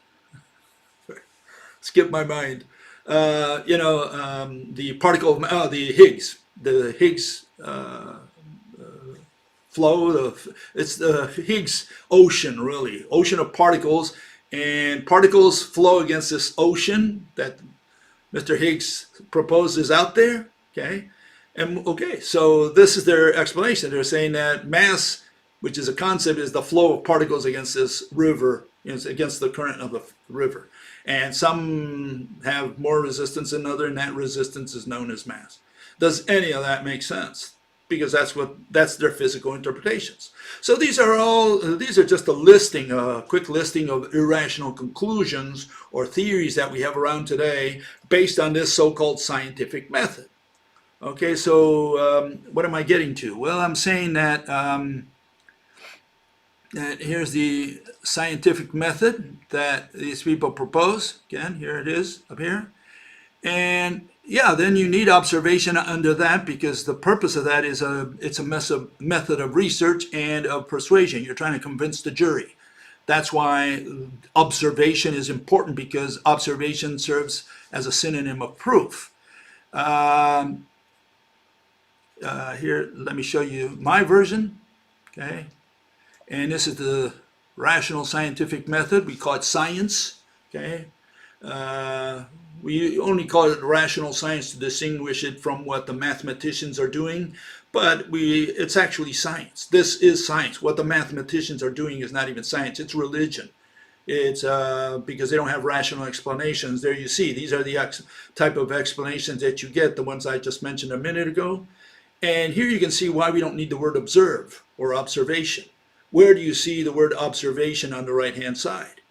Skip my mind. The particle, the Higgs. The Higgs flow. It's the Higgs ocean, really. Ocean of particles. And particles flow against this ocean that Mr. Higgs proposes out there. Okay. And okay, so this is their explanation. They're saying that mass, which is a concept, is the flow of particles against this river, against the current of the river. And some have more resistance than others, and that resistance is known as mass. Does any of that make sense? Because that's their physical interpretations. So these are just a quick listing of irrational conclusions or theories that we have around today based on this so-called scientific method. Okay, so what am I getting to? Well, I'm saying that that here's the scientific method that these people propose. Again, here it is up here. And yeah, then you need observation under that, because the purpose of that is it's a method of research and of persuasion. You're trying to convince the jury. That's why observation is important, because observation serves as a synonym of proof. Here, let me show you my version. Okay, and this is the rational scientific method. We call it science. Okay. We only call it rational science to distinguish it from what the mathematicians are doing, but it's actually science. This is science. What the mathematicians are doing is not even science, it's religion. It's because they don't have rational explanations. There you see, these are the type of explanations that you get, the ones I just mentioned a minute ago. And here you can see why we don't need the word observe or observation. Where do you see the word observation on the right-hand side?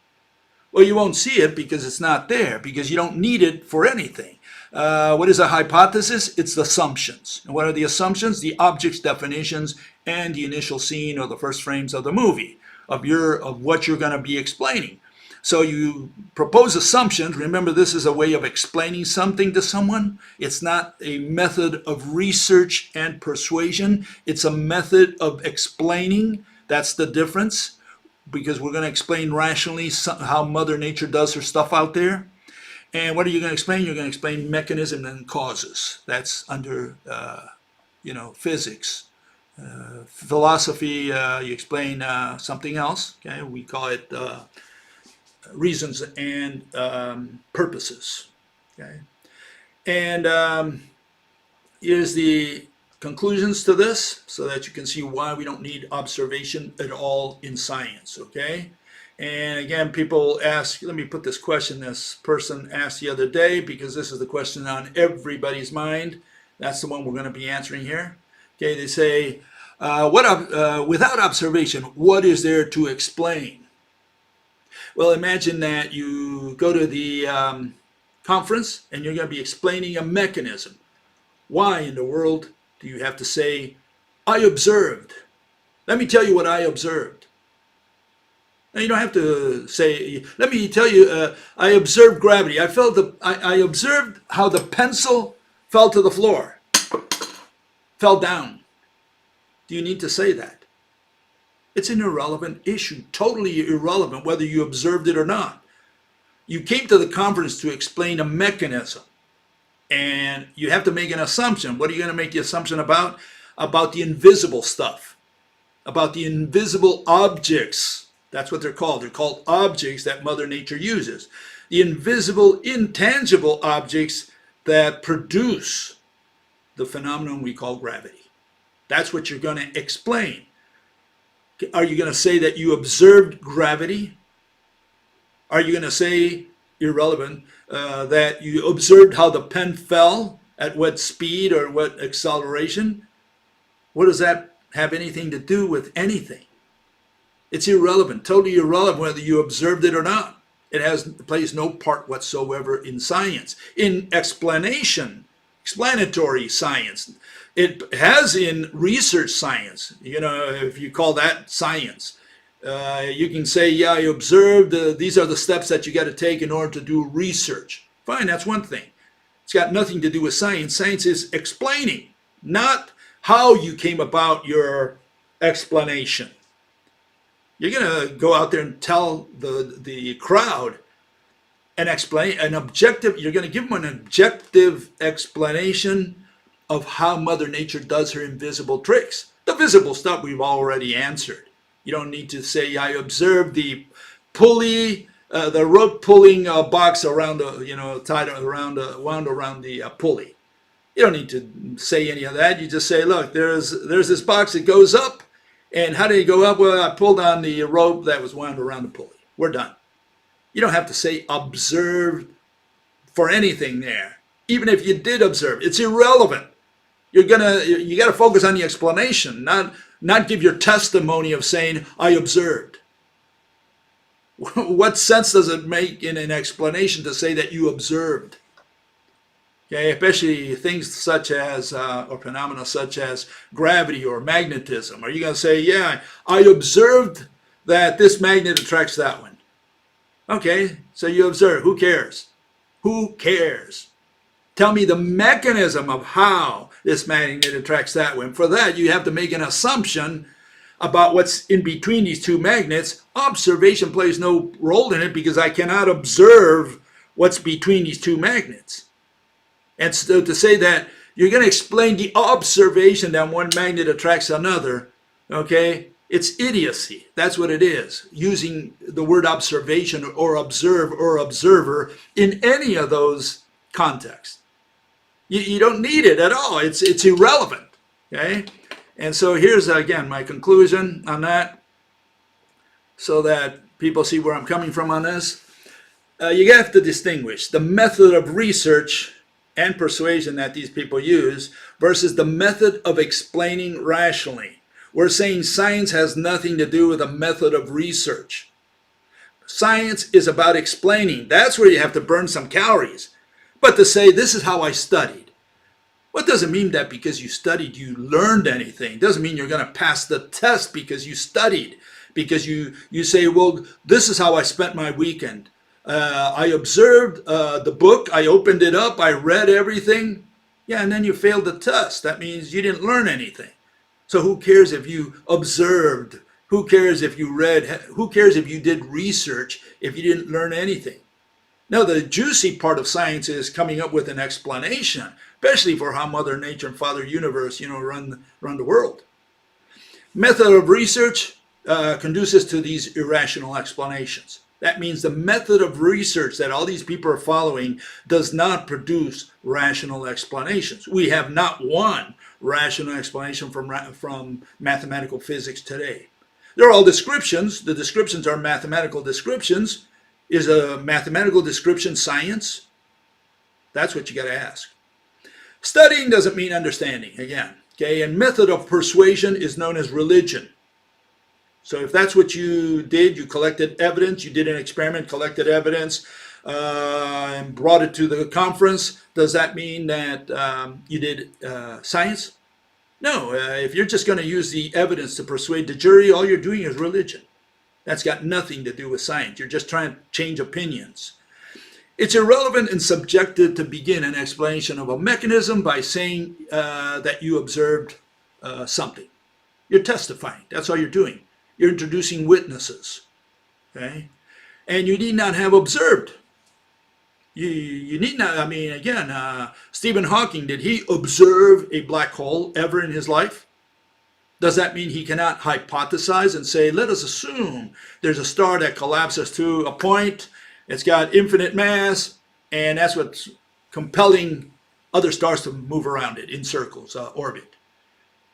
Well, you won't see it because it's not there, because you don't need it for anything. What is a hypothesis? It's assumptions. And what are the assumptions? The object's definitions and the initial scene or the first frames of the movie, of what you're going to be explaining. So you propose assumptions. Remember, this is a way of explaining something to someone. It's not a method of research and persuasion. It's a method of explaining. That's the difference, because we're going to explain rationally how Mother Nature does her stuff out there. And what are you going to explain? You're going to explain mechanism and causes. That's under, physics. Philosophy, you explain something else. Okay, we call it reasons and purposes. Okay, and here's the conclusions to this, so that you can see why we don't need observation at all in science. Okay. And again, people ask, let me put this question this person asked the other day, because this is the question on everybody's mind. That's the one we're going to be answering here. Okay, they say, without observation, what is there to explain? Well, imagine that you go to the conference and you're going to be explaining a mechanism. Why in the world do you have to say, I observed? Let me tell you what I observed. Now, you don't have to say, let me tell you, I observed gravity. I observed how the pencil fell to the floor, fell down. Do you need to say that? It's an irrelevant issue, totally irrelevant whether you observed it or not. You came to the conference to explain a mechanism, and you have to make an assumption. What are you going to make the assumption about? About the invisible stuff, about the invisible objects. That's what they're called. They're called objects that Mother Nature uses. The invisible, intangible objects that produce the phenomenon we call gravity. That's what you're going to explain. Are you going to say that you observed gravity? Are you going to say, irrelevant, that you observed how the pen fell at what speed or what acceleration? What does that have anything to do with anything? It's irrelevant, totally irrelevant whether you observed it or not. It plays no part whatsoever in science. In explanatory science. It has in research science, if you call that science. You can say, yeah, I observed, these are the steps that you got to take in order to do research. Fine, that's one thing. It's got nothing to do with science. Science is explaining, not how you came about your explanation. You're going to go out there and tell the crowd and explain an objective, you're going to give them an objective explanation of how Mother Nature does her invisible tricks. The visible stuff we've already answered. You don't need to say, I observed the pulley, the rope pulling box around tied around, wound around the pulley. You don't need to say any of that. You just say, look, there's this box that goes up. And how did it go up? Well, I pulled on the rope that was wound around the pulley. We're done. You don't have to say observed for anything there. Even if you did observe, it's irrelevant. You got to focus on the explanation, not give your testimony of saying, I observed. What sense does it make in an explanation to say that you observed? Okay, especially things such as, or phenomena such as gravity or magnetism. Are you going to say, yeah, I observed that this magnet attracts that one? Okay, so you observe. Who cares? Who cares? Tell me the mechanism of how this magnet attracts that one. For that, you have to make an assumption about what's in between these two magnets. Observation plays no role in it because I cannot observe what's between these two magnets. And so to say that you're going to explain the observation that one magnet attracts another, okay, it's idiocy. That's what it is. Using the word observation or observe or observer in any of those contexts. You don't need it at all. It's irrelevant, okay? And so here's, again, my conclusion on that, so that People see where I'm coming from on this? You have to distinguish the method of research and persuasion that these people use versus the method of explaining rationally. We're saying science has nothing to do with a method of research. Science is about explaining. That's where you have to burn some calories. But to say, this is how I studied. Well, it doesn't mean that because you studied, you learned anything. It doesn't mean you're going to pass the test because you studied. Because you say, well, this is how I spent my weekend. I observed the book. I opened it up. I read everything. Yeah, and then you failed the test. That means you didn't learn anything. So who cares if you observed? Who cares if you read? Who cares if you did research if you didn't learn anything? Now, the juicy part of science is coming up with an explanation, especially for how Mother Nature and Father Universe, run the world. Method of research conduces to these irrational explanations. That means the method of research that all these people are following does not produce rational explanations. We have not one rational explanation from mathematical physics today. They're all descriptions. The descriptions are mathematical descriptions. Is a mathematical description science? That's what you got to ask. Studying doesn't mean understanding, again. Okay, and method of persuasion is known as religion. So if that's what you did, you collected evidence, you did an experiment, collected evidence, and brought it to the conference, does that mean that you did science? No, if you're just going to use the evidence to persuade the jury, all you're doing is religion. That's got nothing to do with science. You're just trying to change opinions. It's irrelevant and subjective to begin an explanation of a mechanism by saying that you observed something. You're testifying. That's all you're doing. You're introducing witnesses. Okay? And you need not have observed. You need not, again, Stephen Hawking, did he observe a black hole ever in his life? Does that mean he cannot hypothesize and say, let us assume there's a star that collapses to a point, it's got infinite mass, and that's what's compelling other stars to move around it in circles, orbit.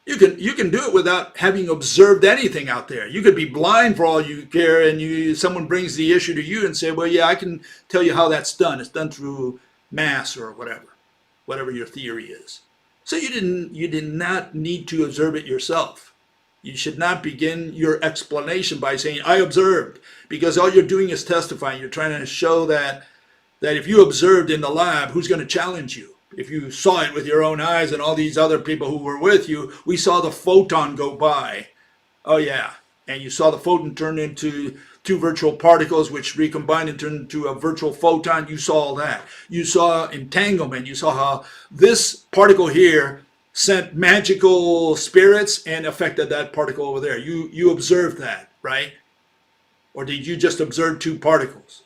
You can do it without having observed anything out there. You could be blind for all you care, and someone brings the issue to you and say, well, yeah, I can tell you how that's done. It's done through mass or whatever your theory is. So you did not need to observe it yourself. You should not begin your explanation by saying, I observed, because all you're doing is testifying. You're trying to show that if you observed in the lab, who's going to challenge you? If you saw it with your own eyes and all these other people who were with you, we saw the photon go by. Oh yeah, and you saw the photon turn into two virtual particles which recombined and turned into a virtual photon. You saw all that. You saw entanglement. You saw how this particle here sent magical spirits and affected that particle over there. You observed that, right? Or did you just observe two particles?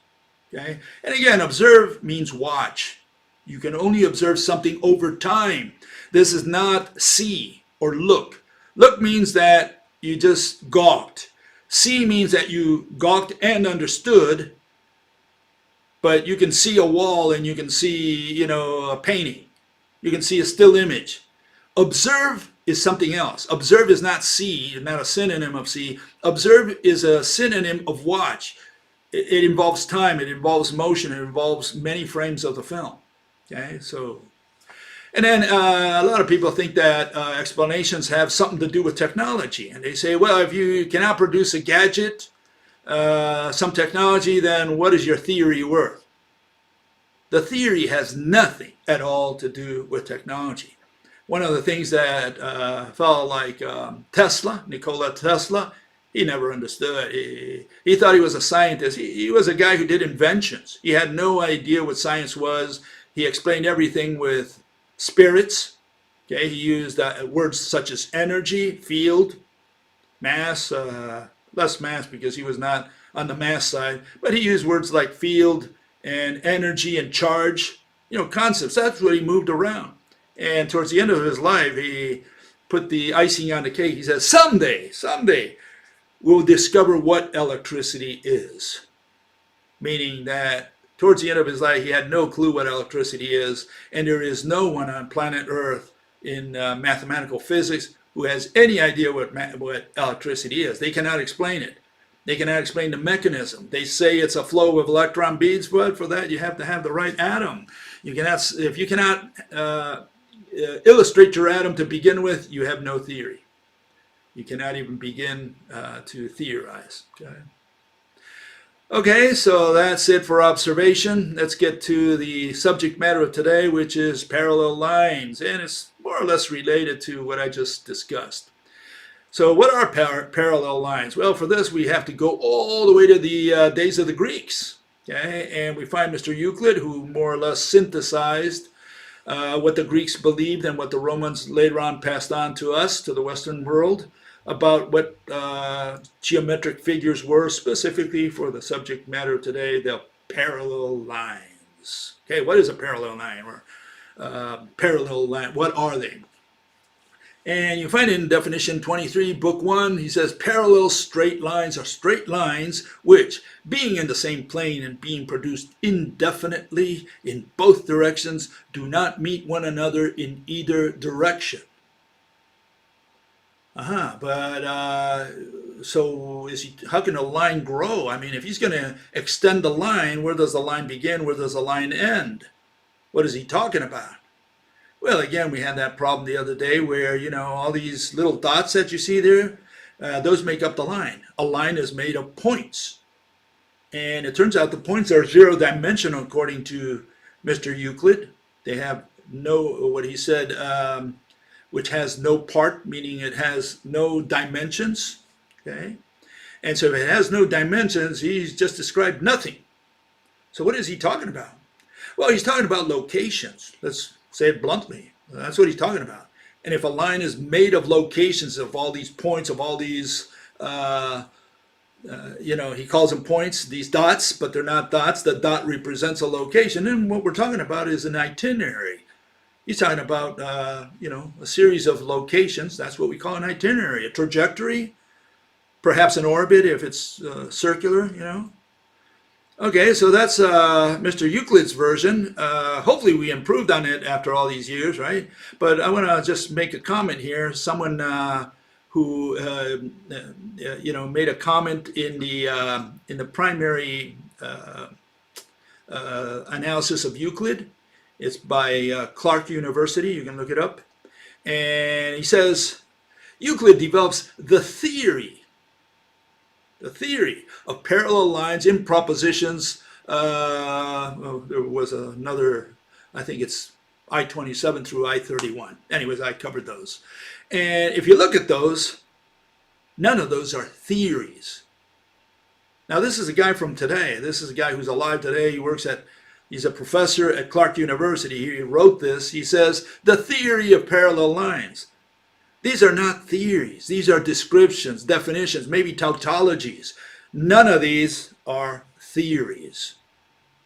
Okay. And again, observe means watch. You can only observe something over time. This is not see or look. Look means that you just gawked. See means that you gawked and understood, but you can see a wall and you can see, a painting. You can see a still image. Observe is something else. Observe is not see, not a synonym of see. Observe is a synonym of watch. It involves time, it involves motion, it involves many frames of the film. Okay, so, and then a lot of people think that explanations have something to do with technology, and they say, well, if you cannot produce a gadget, some technology, then what is your theory worth? The theory has nothing at all to do with technology. One of the things that a fellow like Tesla, Nikola Tesla, he never understood. He thought he was a scientist. He was a guy who did inventions. He had no idea what science was. He explained everything with spirits. Okay, he used words such as energy, field, mass, less mass because he was not on the mass side, but he used words like field and energy and charge, concepts. That's what he moved around. And towards the end of his life, he put the icing on the cake. He says, someday, we'll discover what electricity is. Meaning that towards the end of his life, he had no clue what electricity is, and there is no one on planet Earth in mathematical physics who has any idea what electricity is. They cannot explain it. They cannot explain the mechanism. They say it's a flow of electron beams, but for that you have to have the right atom. You cannot, if you cannot illustrate your atom to begin with, you have no theory. You cannot even begin to theorize. Okay, so that's it for observation. Let's get to the subject matter of today, which is parallel lines, and it's more or less related to what I just discussed. So what are parallel lines? Well, for this we have to go all the way to the days of the Greeks. Okay, and we find Mr. Euclid, who more or less synthesized what the Greeks believed and what the Romans later on passed on to us, to the Western world, about what geometric figures were, specifically for the subject matter today, the parallel lines. Okay, what is a parallel line, or parallel line? What are they? And you find it in definition 23, book 1, he says parallel straight lines are straight lines which, being in the same plane and being produced indefinitely in both directions, do not meet one another in either direction. So how can a line grow? I mean, if he's going to extend the line, where does the line begin? Where does the line end? What is he talking about? Well, again, we had that problem the other day where, all these little dots that you see there, those make up the line. A line is made of points. And it turns out the points are zero-dimensional according to Mr. Euclid. They have no, what he said, which has no part, meaning it has no dimensions. Okay? And so if it has no dimensions, he's just described nothing. So what is he talking about? Well, he's talking about locations. Let's say it bluntly. That's what he's talking about. And if a line is made of locations, of all these points, of all these, he calls them points, these dots, but they're not dots. The dot represents a location. And what we're talking about is an itinerary. He's talking about, a series of locations. That's what we call an itinerary, a trajectory, perhaps an orbit if it's circular, Okay, so that's Mr. Euclid's version. Hopefully we improved on it after all these years, right? But I want to just make a comment here. Someone who made a comment in the primary analysis of Euclid. It's by Clark University. You can look it up. And he says, Euclid develops the theory of parallel lines in propositions. There was another, I think it's I-27 through I-31. Anyways, I covered those. And if you look at those, none of those are theories. Now, this is a guy from today. This is a guy who's alive today. He's a professor at Clark University. He wrote this. He says, the theory of parallel lines. These are not theories. These are descriptions, definitions, maybe tautologies. None of these are theories.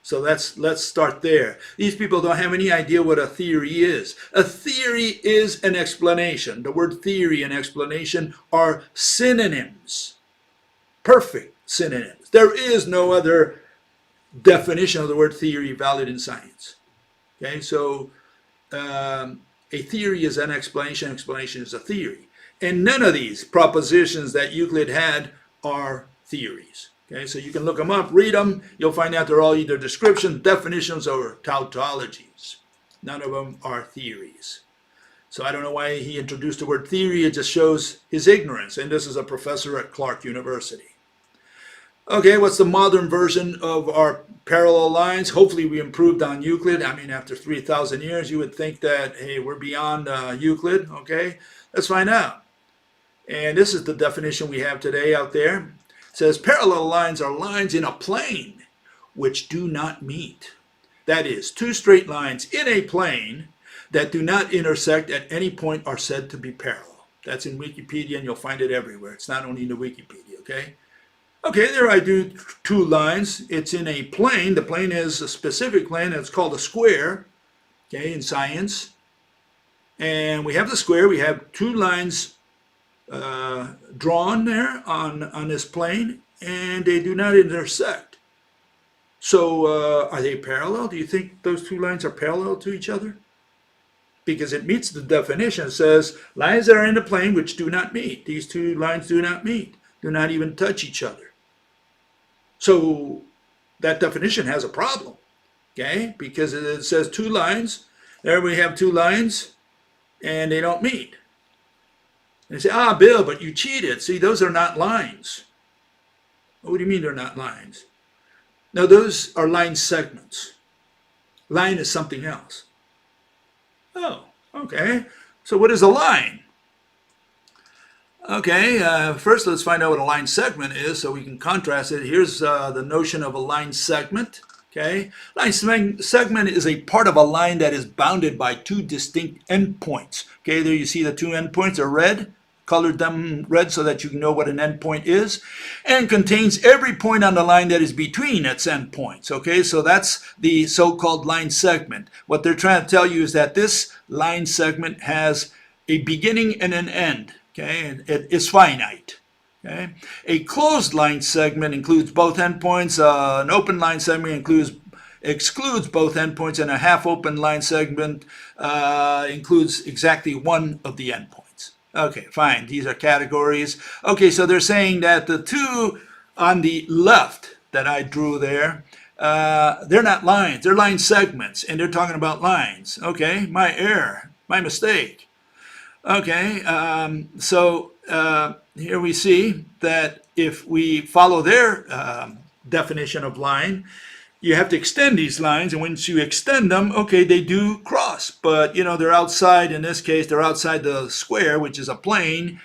So let's start there. These people don't have any idea what a theory is. A theory is an explanation. The word theory and explanation are synonyms. Perfect synonyms. There is no other definition of the word theory valid in science. Okay, so a theory is an explanation. Explanation is a theory. And none of these propositions that Euclid had are theories. Okay, so you can look them up, read them. You'll find out they're all either descriptions, definitions, or tautologies. None of them are theories. So I don't know why he introduced the word theory. It just shows his ignorance. And this is a professor at Clark University. Okay, what's the modern version of our parallel lines? Hopefully we improved on Euclid. I mean, after 3,000 years, you would think that, hey, we're beyond Euclid. Okay, let's find out. And this is the definition we have today out there. It says parallel lines are lines in a plane which do not meet. That is, two straight lines in a plane that do not intersect at any point are said to be parallel. That's in Wikipedia, and you'll find it everywhere. It's not only in the Wikipedia, okay? Okay, there I do two lines. It's in a plane. The plane is a specific plane. It's called a square, okay, in science. And we have the square. We have two lines drawn there on this plane, and they do not intersect. So are they parallel? Do you think those two lines are parallel to each other? Because it meets the definition. It says lines that are in the plane which do not meet. These two lines do not meet, do not even touch each other. So that definition has a problem, okay? Because it says two lines. There we have two lines, and they don't meet. And they say, ah, Bill, but you cheated. See, those are not lines. What do you mean they're not lines? No, those are line segments. Line is something else. Oh, okay. So what is a line? Okay, first let's find out what a line segment is so we can contrast it. Here's the notion of a line segment. Okay, line segment is a part of a line that is bounded by two distinct endpoints. Okay, there you see the two endpoints are red, colored them red so that you can know what an endpoint is, and contains every point on the line that is between its endpoints. Okay, so that's the so-called line segment. What they're trying to tell you is that this line segment has a beginning and an end. Okay, and it is finite. Okay, a closed line segment includes both endpoints. An open line segment excludes both endpoints, and a half-open line segment includes exactly one of the endpoints. Okay, fine. These are categories. Okay, so they're saying that the two on the left that I drew there, they're not lines. They're line segments, and they're talking about lines. Okay, my error, my mistake. Okay, so here we see that if we follow their definition of line, you have to extend these lines, and once you extend them, okay, they do cross, but you know, they're outside, in this case, they're outside the square, which is a plane,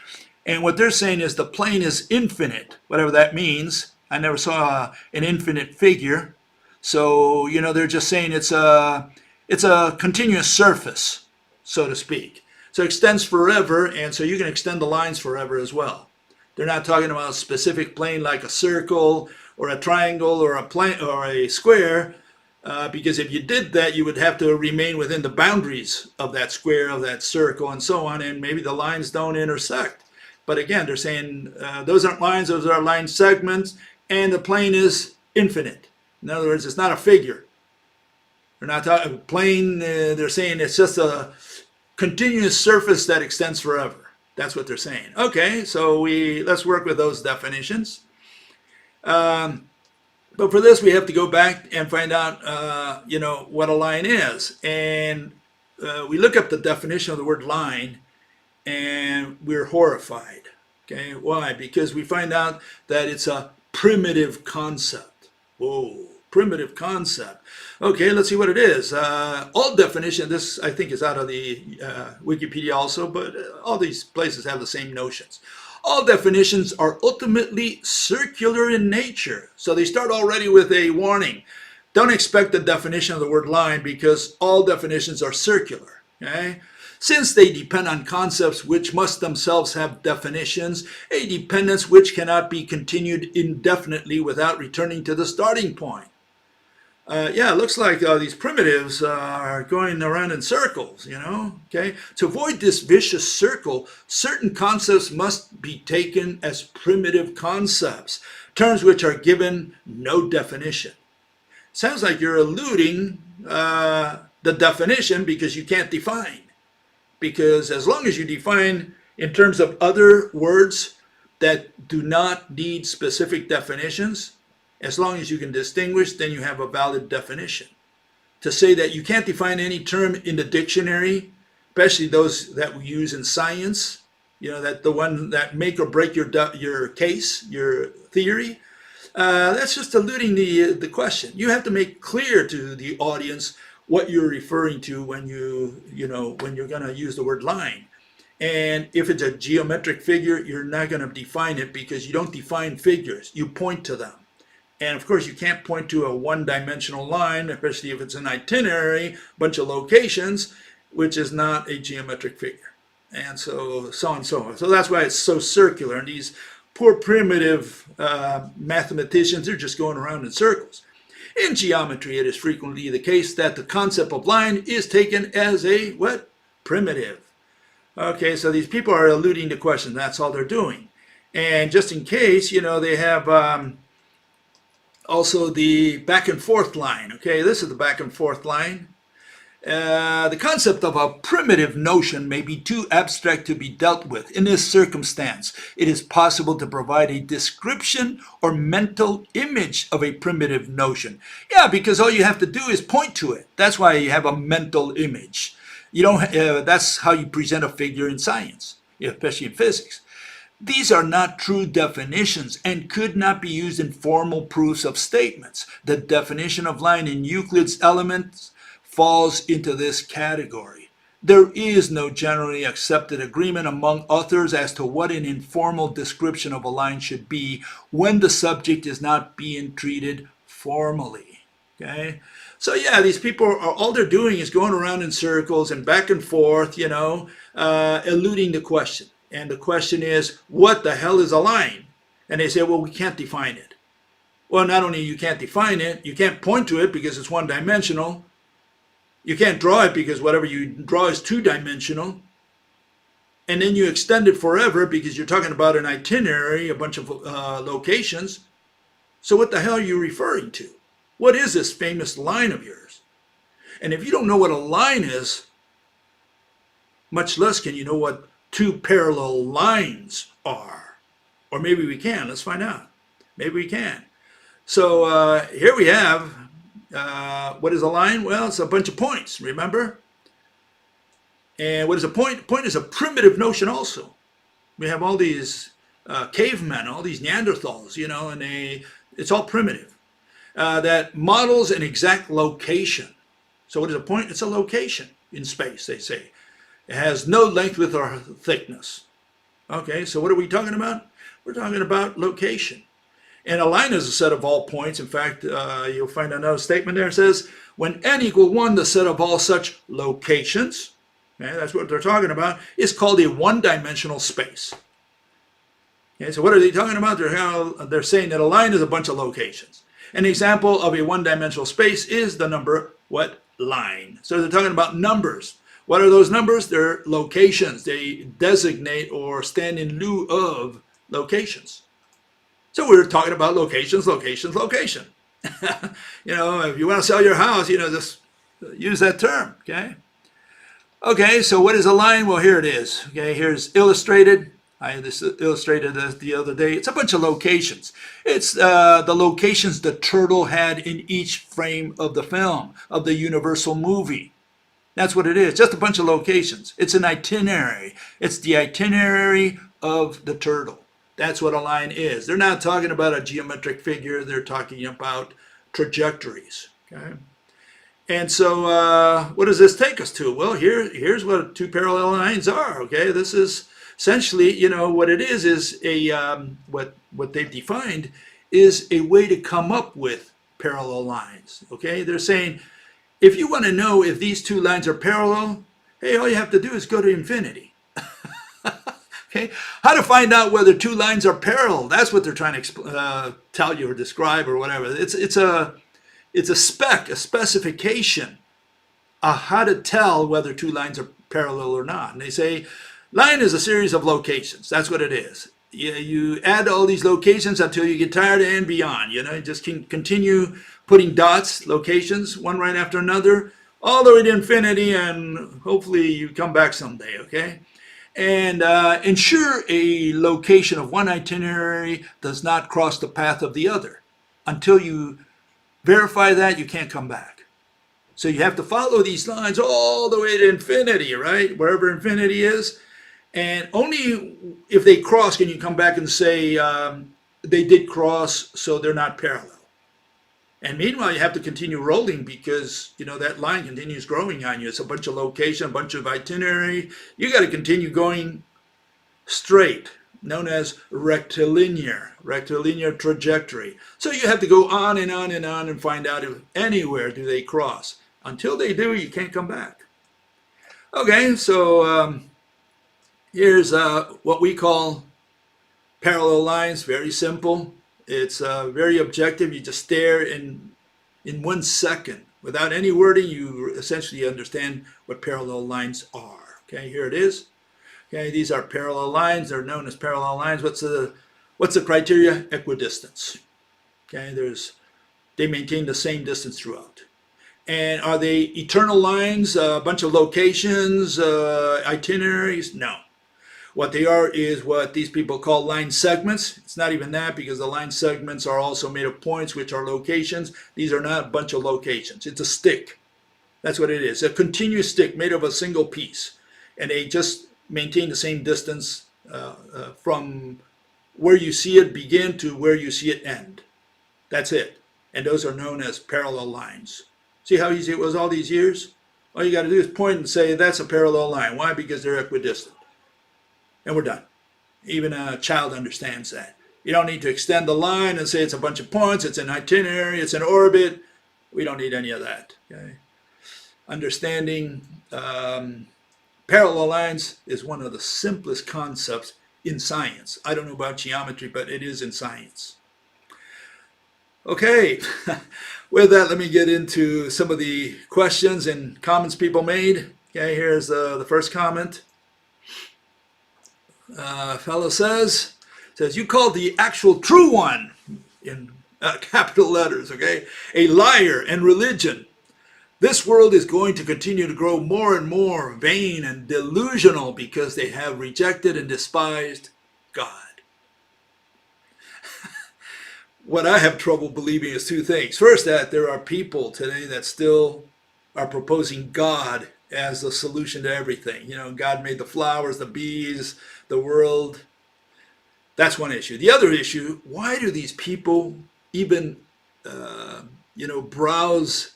and what they're saying is the plane is infinite, whatever that means. I never saw an infinite figure, so you know, they're just saying it's a continuous surface, so to speak. So it extends forever, and so you can extend the lines forever as well. They're not talking about a specific plane like a circle or a triangle or a plane or a square, because if you did that, you would have to remain within the boundaries of that square, of that circle, and so on, and maybe the lines don't intersect. But again, they're saying those aren't lines, those are line segments, and the plane is infinite. In other words, it's not a figure. They're not talking plane, they're saying it's just a continuous surface that extends forever. That's what they're saying. Okay, so let's work with those definitions. But for this, we have to go back and find out, you know, what a line is. And we look up the definition of the word line, and we're horrified. Okay, why? Because we find out that it's a primitive concept. Whoa. Primitive concept. Okay, let's see what it is. All definition, this I think is out of the Wikipedia also, but all these places have the same notions. All definitions are ultimately circular in nature. So they start already with a warning. Don't expect the definition of the word line because all definitions are circular. Okay? Since they depend on concepts which must themselves have definitions, a dependence which cannot be continued indefinitely without returning to the starting point. Yeah, it looks like these primitives are going around in circles, you know, okay? To avoid this vicious circle, certain concepts must be taken as primitive concepts, terms which are given no definition. Sounds like you're eluding the definition because you can't define. Because as long as you define in terms of other words that do not need specific definitions, as long as you can distinguish, then you have a valid definition. To say that you can't define any term in the dictionary, especially those that we use in science, you know, that the one that make or break your case, your theory, that's just eluding the question. You have to make clear to the audience what you're referring to when when you're going to use the word line. And if it's a geometric figure, you're not going to define it because you don't define figures. You point to them. And of course, you can't point to a one-dimensional line, especially if it's an itinerary, bunch of locations, which is not a geometric figure. And so on and so on. So that's why it's so circular. And these poor primitive mathematicians, they're just going around in circles. In geometry, it is frequently the case that the concept of line is taken as a, what? Primitive. Okay, so these people are eluding the question. That's all they're doing. And just in case, you know, they have also the back and forth line. Okay, this is the back and forth line. The concept of a primitive notion may be too abstract to be dealt with. In this circumstance, it is possible to provide a description or mental image of a primitive notion. Yeah, because all you have to do is point to it. That's why you have a mental image. You don't. That's how you present a figure in science, especially in physics. These are not true definitions and could not be used in formal proofs of statements. The definition of line in Euclid's Elements falls into this category. There is no generally accepted agreement among authors as to what an informal description of a line should be when the subject is not being treated formally. Okay? So yeah, these people are all they're doing is going around in circles and back and forth, eluding the question. And the question is, what the hell is a line? And they say, well, we can't define it. Well, not only you can't define it, you can't point to it because it's one-dimensional. You can't draw it because whatever you draw is two-dimensional. And then you extend it forever because you're talking about an itinerary, a bunch of locations. So what the hell are you referring to? What is this famous line of yours? And if you don't know what a line is, much less can you know what two parallel lines are. Or maybe we can. Let's find out. Maybe we can. So here we have, what is a line? Well, it's a bunch of points, remember? And what is a point? A point is a primitive notion also. We have all these cavemen, all these Neanderthals, and it's all primitive. That models an exact location. So what is a point? It's a location in space, they say. It has no length, width, or thickness. Okay, so what are we talking about? We're talking about location. And a line is a set of all points. In fact, you'll find another statement there that says, when n equal 1, the set of all such locations, okay, that's what they're talking about, is called a one-dimensional space. Okay, so what are they talking about? They're saying that a line is a bunch of locations. An example of a one-dimensional space is the number, what? Line. So they're talking about numbers. What are those numbers? They're locations. They designate or stand in lieu of locations. So we're talking about locations, location. If you want to sell your house, just use that term, okay? Okay, so what is a line? Well, here it is. Okay, here's illustrated. I illustrated this the other day. It's a bunch of locations. It's the locations the turtle had in each frame of the film, of the Universal movie. That's what it is, just a bunch of locations. It's an itinerary. It's the itinerary of the turtle. That's what a line is. They're not talking about a geometric figure. They're talking about trajectories. Okay. And so what does this take us to? Well, here's what two parallel lines are. Okay. This is essentially, what it is a what they've defined is a way to come up with parallel lines. Okay. They're saying, if you want to know if these two lines are parallel, hey, all you have to do is go to infinity. Okay, how to find out whether two lines are parallel? That's what they're trying to tell you or describe or whatever. It's a specification of how to tell whether two lines are parallel or not. And they say line is a series of locations. That's what it is. You add all these locations until you get tired and beyond. You just can continue putting dots, locations, one right after another, all the way to infinity, and hopefully you come back someday. Okay. And ensure a location of one itinerary does not cross the path of the other. Until you verify that, you can't come back. So you have to follow these lines all the way to infinity, right? Wherever infinity is. And only if they cross can you come back and say they did cross, so they're not parallel. And meanwhile, you have to continue rolling because, that line continues growing on you. It's a bunch of location, a bunch of itinerary. You got to continue going straight, known as rectilinear trajectory. So you have to go on and on and on and find out if anywhere do they cross. Until they do, you can't come back. Okay, so here's what we call parallel lines. Very simple. It's very objective. You just stare in 1 second. Without any wording, you essentially understand what parallel lines are. Okay, here it is. Okay, these are parallel lines. They're known as parallel lines. What's the criteria? Equidistance. Okay, they maintain the same distance throughout. And are they eternal lines, a bunch of locations, itineraries? No. What they are is what these people call line segments. It's not even that, because the line segments are also made of points, which are locations. These are not a bunch of locations. It's a stick. That's what it is. A continuous stick made of a single piece. And they just maintain the same distance from where you see it begin to where you see it end. That's it. And those are known as parallel lines. See how easy it was all these years? All you got to do is point and say that's a parallel line. Why? Because they're equidistant. And we're done. Even a child understands that. You don't need to extend the line and say it's a bunch of points, it's an itinerary, it's an orbit. We don't need any of that. Okay? Understanding parallel lines is one of the simplest concepts in science. I don't know about geometry, but it is in science. Okay, with that, let me get into some of the questions and comments people made. Okay, here's the first comment. Fellow says, you called the actual true one, in capital letters, okay, a liar and religion. This world is going to continue to grow more and more vain and delusional because they have rejected and despised God. What I have trouble believing is two things. First, that there are people today that still are proposing God as the solution to everything. You know, God made the flowers, the bees, the world. That's one issue. The other issue, why do these people even, browse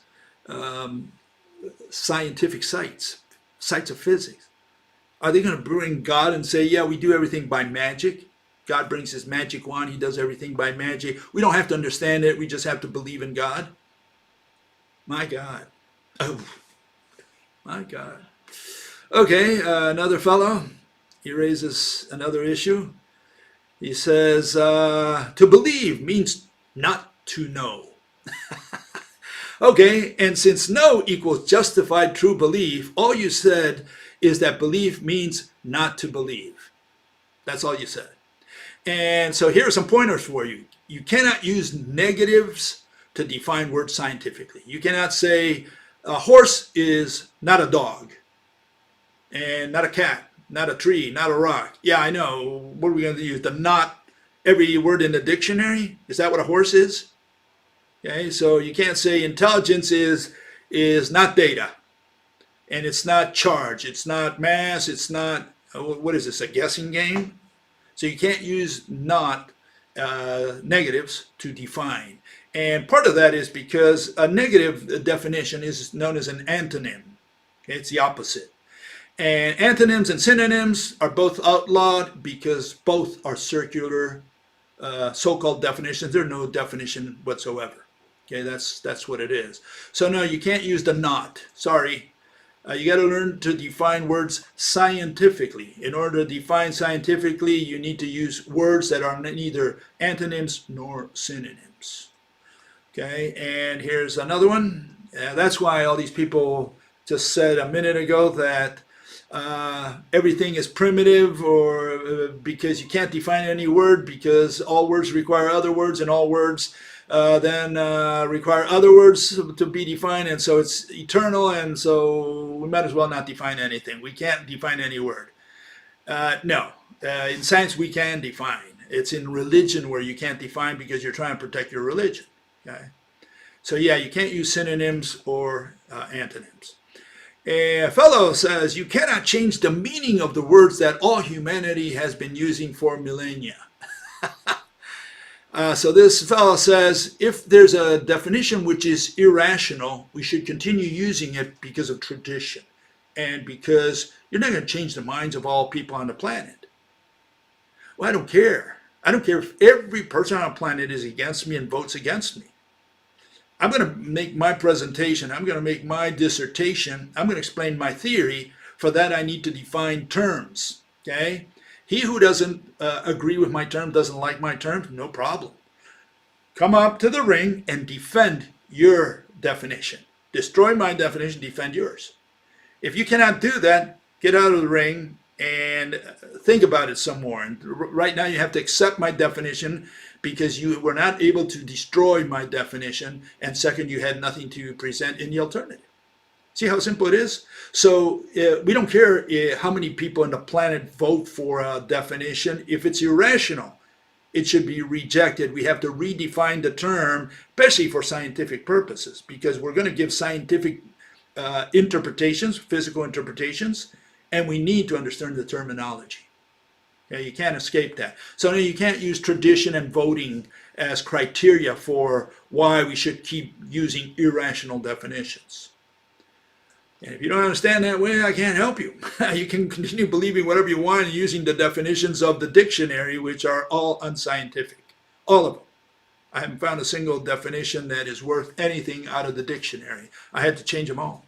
scientific sites of physics? Are they going to bring God and say, yeah, we do everything by magic? God brings his magic wand. He does everything by magic. We don't have to understand it. We just have to believe in God. My God. Oh, my God. Okay, another fellow. He raises another issue. He says, to believe means not to know. Okay, and since know equals justified true belief, all you said is that belief means not to believe. That's all you said. And so here are some pointers for you. You cannot use negatives to define words scientifically. You cannot say a horse is not a dog, and not a cat, not a tree, not a rock. Yeah, I know. What are we going to use? The not every word in the dictionary? Is that what a horse is? Okay, so you can't say intelligence is not data, and it's not charge, it's not mass, it's not, what is this, a guessing game? So you can't use not negatives to define. And part of that is because a negative definition is known as an antonym. Okay, it's the opposite. And antonyms and synonyms are both outlawed because both are circular so-called definitions. There's no definition whatsoever. Okay, that's what it is. So no, you can't use the not. Sorry. You got to learn to define words scientifically. In order to define scientifically, you need to use words that are neither antonyms nor synonyms. Okay, and here's another one. That's why all these people just said a minute ago that everything is primitive, or because you can't define any word because all words require other words, and all words then require other words to be defined, and so it's eternal, and so we might as well not define anything. We can't define any word. No, in science we can define. It's in religion where you can't define because you're trying to protect your religion. Okay, so yeah, you can't use synonyms or antonyms. A fellow says you cannot change the meaning of the words that all humanity has been using for millennia. So this fellow says, if there's a definition which is irrational, we should continue using it because of tradition and because you're not going to change the minds of all people on the planet. Well, I don't care. I don't care if every person on the planet is against me and votes against me. I'm going to make my presentation. I'm going to make my dissertation. I'm going to explain my theory. For that, I need to define terms. Okay? He who doesn't agree with my term, doesn't like my term, no problem. Come up to the ring and defend your definition. Destroy my definition, defend yours. If you cannot do that, get out of the ring And think about it some more. And right now you have to accept my definition because you were not able to destroy my definition. And second, you had nothing to present in the alternative. See how simple it is? So we don't care how many people on the planet vote for a definition. If it's irrational, it should be rejected. We have to redefine the term, especially for scientific purposes, because we're going to give scientific interpretations, physical interpretations, and we need to understand the terminology. Okay, you can't escape that. So you can't use tradition and voting as criteria for why we should keep using irrational definitions. And if you don't understand that way, I can't help you. You can continue believing whatever you want using the definitions of the dictionary, which are all unscientific. All of them. I haven't found a single definition that is worth anything out of the dictionary. I had to change them all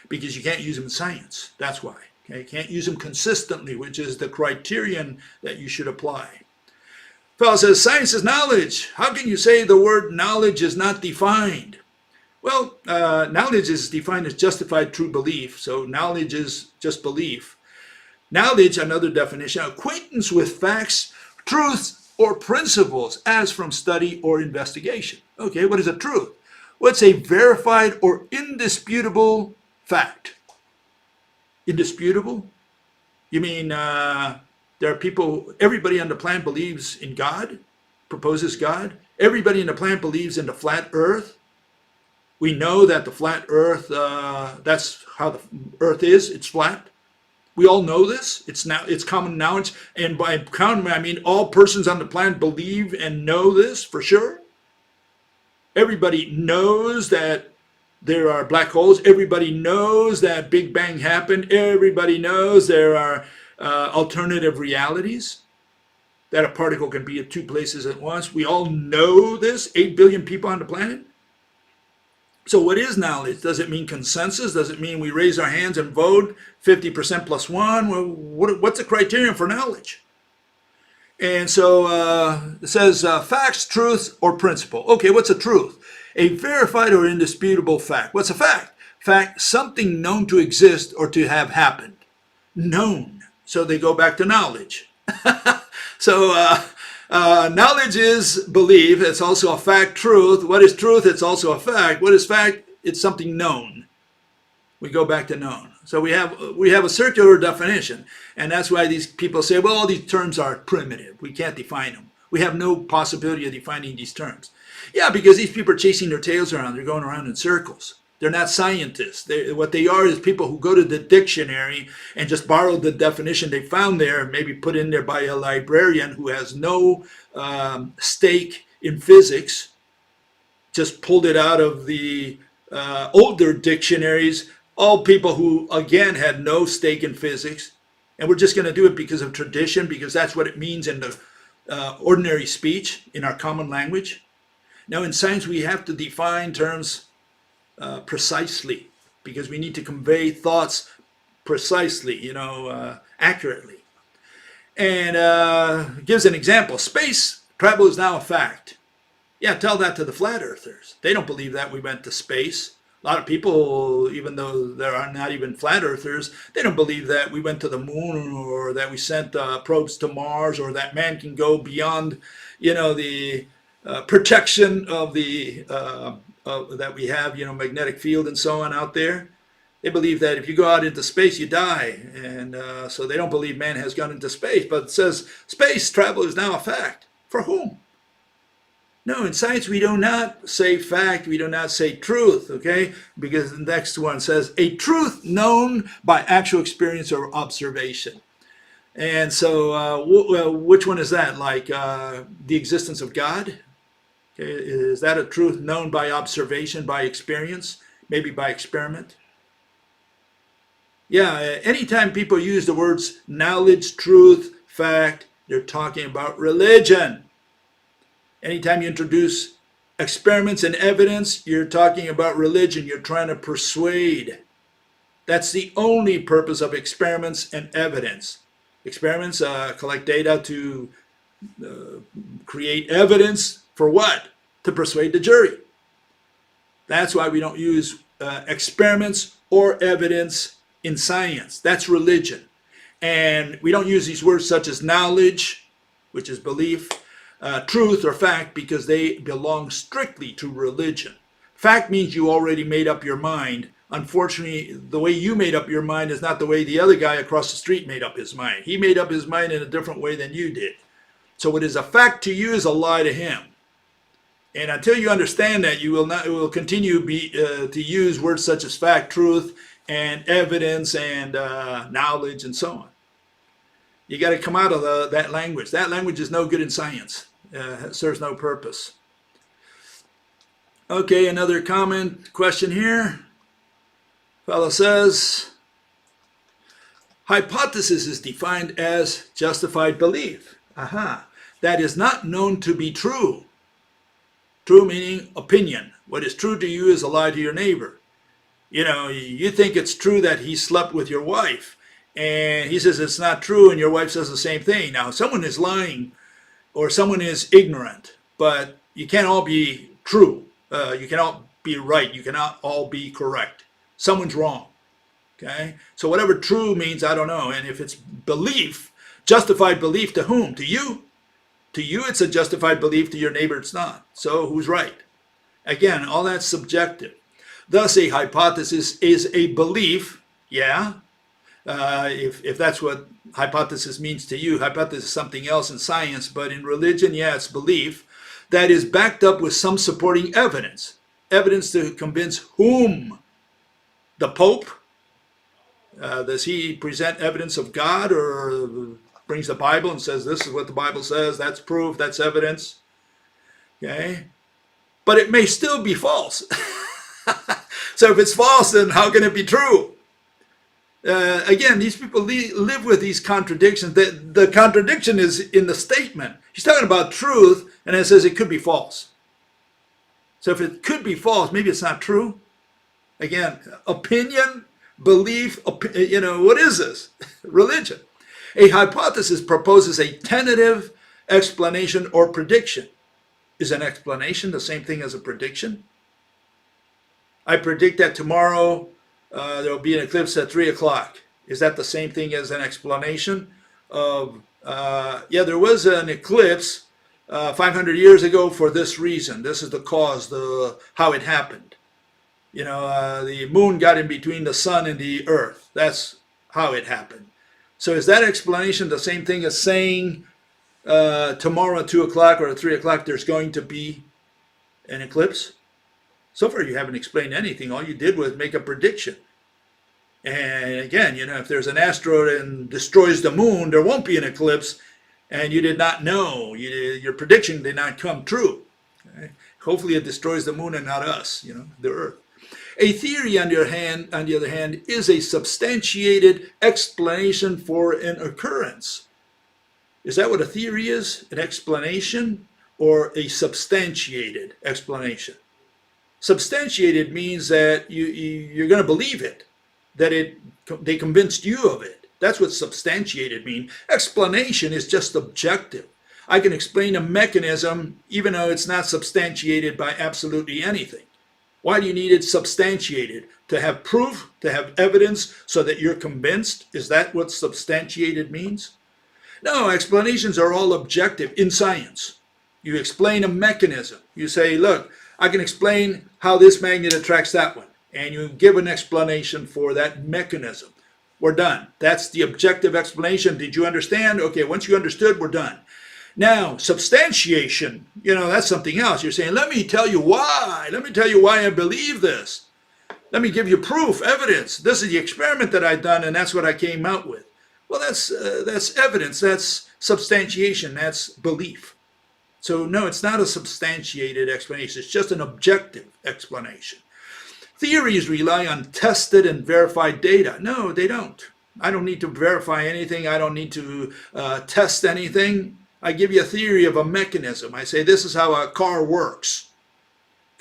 because you can't use them in science. That's why. Okay? You can't use them consistently, which is the criterion that you should apply. Fellow says, science is knowledge. How can you say the word knowledge is not defined? Well, knowledge is defined as justified true belief. So knowledge is just belief. Knowledge, another definition, acquaintance with facts, truths, or principles as from study or investigation. Okay, what is a truth? What's a verified or indisputable fact? Indisputable? You mean there are people, everybody on the planet believes in God, proposes God. Everybody on the planet believes in the flat earth. We know that the flat earth, that's how the earth is, it's flat. We all know this, it's common knowledge, and by common I mean all persons on the planet believe and know this for sure. Everybody knows that there are black holes, everybody knows that Big Bang happened, everybody knows there are alternative realities, that a particle can be at two places at once. We all know this, 8 billion people on the planet. So what is knowledge? Does it mean consensus? Does it mean we raise our hands and vote 50% plus one? Well, what's the criterion for knowledge? And so it says facts, truths, or principle. Okay, what's a truth? A verified or indisputable fact. What's a fact? Fact, something known to exist or to have happened. Known. So they go back to knowledge. So knowledge is belief. It's also a fact, truth. What is truth? It's also a fact. What is fact? It's something known. We go back to known. So we have a circular definition, and that's why these people say, well, all these terms are primitive. We can't define them. We have no possibility of defining these terms. Yeah, because these people are chasing their tails around. They're going around in circles. They're not scientists. What they are is people who go to the dictionary and just borrow the definition they found there, maybe put in there by a librarian who has no stake in physics, just pulled it out of the older dictionaries, all people who, again, had no stake in physics. And we're just going to do it because of tradition, because that's what it means in the ordinary speech, in our common language. Now, in science, we have to define terms precisely, because we need to convey thoughts precisely, accurately. And gives an example. Space travel is now a fact. Yeah, tell that to the flat earthers. They don't believe that we went to space. A lot of people, even though there are not even flat earthers, they don't believe that we went to the moon or that we sent probes to Mars or that man can go beyond, the protection of the that we have, magnetic field and so on out there. They believe that if you go out into space, you die. And so they don't believe man has gone into space. But it says space travel is now a fact. For whom? No, in science we do not say fact, we do not say truth, okay? Because the next one says a truth known by actual experience or observation. And so which one is that? Like the existence of God? Okay, is that a truth known by observation, by experience, maybe by experiment? Yeah, anytime people use the words knowledge, truth, fact, they're talking about religion. Anytime you introduce experiments and evidence, you're talking about religion. You're trying to persuade. That's the only purpose of experiments and evidence. Experiments collect data to create evidence. For what? To persuade the jury. That's why we don't use experiments or evidence in science. That's religion. And we don't use these words such as knowledge, which is belief, truth or fact, because they belong strictly to religion. Fact means you already made up your mind. Unfortunately, the way you made up your mind is not the way the other guy across the street made up his mind. He made up his mind in a different way than you did. So what is a fact to you is a lie to him. And until you understand that, you will continue to use words such as fact, truth, and evidence, and knowledge, and so on. You got to come out of that language. That language is no good in science. It serves no purpose. Okay, another question here. Fellow says, hypothesis is defined as justified belief. That is not known to be true. True meaning opinion. What is true to you is a lie to your neighbor. You know, you think it's true that he slept with your wife, and he says it's not true, and your wife says the same thing. Now, someone is lying, or someone is ignorant, but you can't all be true. You cannot be right. You cannot all be correct. Someone's wrong. Okay? So whatever true means, I don't know. And if it's belief, justified belief to whom? To you? To you, it's a justified belief. To your neighbor, it's not. So who's right? Again, all that's subjective. Thus, a hypothesis is a belief, yeah. If that's what hypothesis means to you, hypothesis is something else in science, but in religion, yeah, it's belief that is backed up with some supporting evidence. Evidence to convince whom? The Pope? Does he present evidence of God, or brings the Bible and says this is what the Bible says, that's proof, that's evidence? Okay? But it may still be false. So if it's false, then how can it be true? Again, these people live with these contradictions. The contradiction is in the statement. He's talking about truth, and it says it could be false. So if it could be false, maybe it's not true. Again, opinion, belief, what is this? Religion. A hypothesis proposes a tentative explanation or prediction. Is an explanation the same thing as a prediction? I predict that tomorrow there will be an eclipse at 3 o'clock. Is that the same thing as an explanation of, there was an eclipse 500 years ago for this reason. This is the cause, how it happened. The moon got in between the sun and the earth. That's how it happened. So is that explanation the same thing as saying tomorrow at 2 o'clock or at 3 o'clock there's going to be an eclipse? So far, you haven't explained anything. All you did was make a prediction. And again, if there's an asteroid and destroys the moon, there won't be an eclipse, and you did not know. Your prediction did not come true. Okay? Hopefully, it destroys the moon and not us, the Earth. A theory, on the other hand, is a substantiated explanation for an occurrence. Is that what a theory is? An explanation or a substantiated explanation? Substantiated means that you're going to believe it, that they convinced you of it. That's what substantiated means. Explanation is just objective. I can explain a mechanism even though it's not substantiated by absolutely anything. Why do you need it substantiated? To have proof, to have evidence so that you're convinced? Is that what substantiated means? No, explanations are all objective in science. You explain a mechanism. You say, look, I can explain how this magnet attracts that one. And you give an explanation for that mechanism. We're done. That's the objective explanation. Did you understand? Okay, once you understood, we're done. Now, substantiation, that's something else. You're saying, let me tell you why. Let me tell you why I believe this. Let me give you proof, evidence. This is the experiment that I've done, and that's what I came out with. Well, that's evidence. That's substantiation. That's belief. So no, it's not a substantiated explanation. It's just an objective explanation. Theories rely on tested and verified data. No, they don't. I don't need to verify anything. I don't need to test anything. I give you a theory of a mechanism. I say this is how a car works.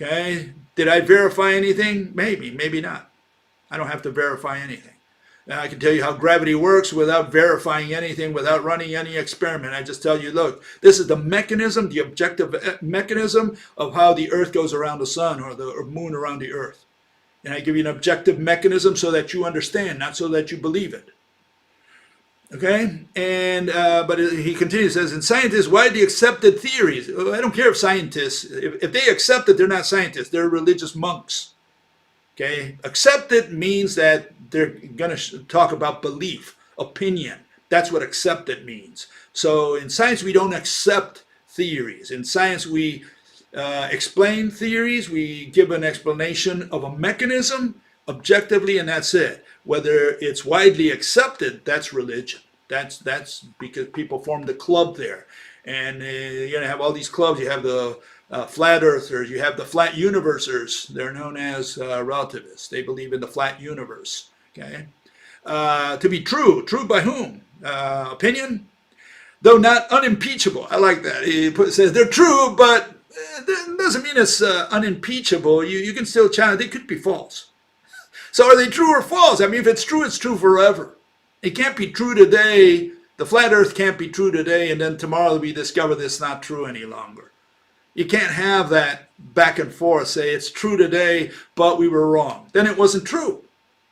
Okay? Did I verify anything? Maybe, maybe not. I don't have to verify anything. I can tell you how gravity works without verifying anything, without running any experiment. I just tell you, look, this is the mechanism, the objective mechanism of how the Earth goes around the sun or the moon around the Earth. And I give you an objective mechanism so that you understand, not so that you believe it. Okay, and but he continues, says, in scientists widely accepted theories. I don't care if scientists, if they accept it, they're not scientists. They're religious monks. Okay, accepted means that they're going to talk about belief, opinion. That's what accepted means. So in science, we don't accept theories. In science, we explain theories. We give an explanation of a mechanism objectively, and that's it. Whether it's widely accepted, that's religion. That's because people formed a club there, and you're gonna have all these clubs. You have the flat earthers, you have the flat universers. They're known as relativists. They believe in the flat universe. Okay, to be true. True by whom? Opinion, though not unimpeachable. I like that. He says they're true, but that doesn't mean it's unimpeachable. You can still challenge. They could be false. So are they true or false? I mean, if it's true forever. It can't be true today. The flat earth can't be true today, and then tomorrow we discover that it's not true any longer. You can't have that back and forth, say it's true today, but we were wrong. Then it wasn't true.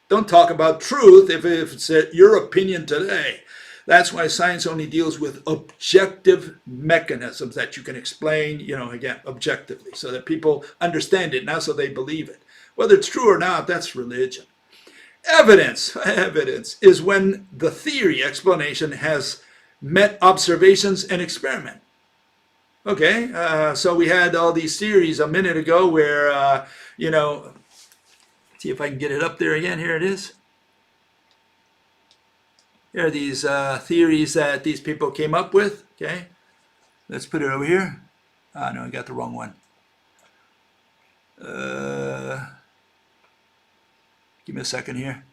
Don't talk about truth if it's your opinion today. That's why science only deals with objective mechanisms that you can explain, again, objectively, so that people understand it now, so they believe it. Whether it's true or not, that's religion. Evidence is when the theory explanation has met observations and experiment. Okay, so we had all these theories a minute ago where, see if I can get it up there again. Here it is. Here are these theories that these people came up with. Okay, let's put it over here. Oh, no, I got the wrong one. Give me a second here.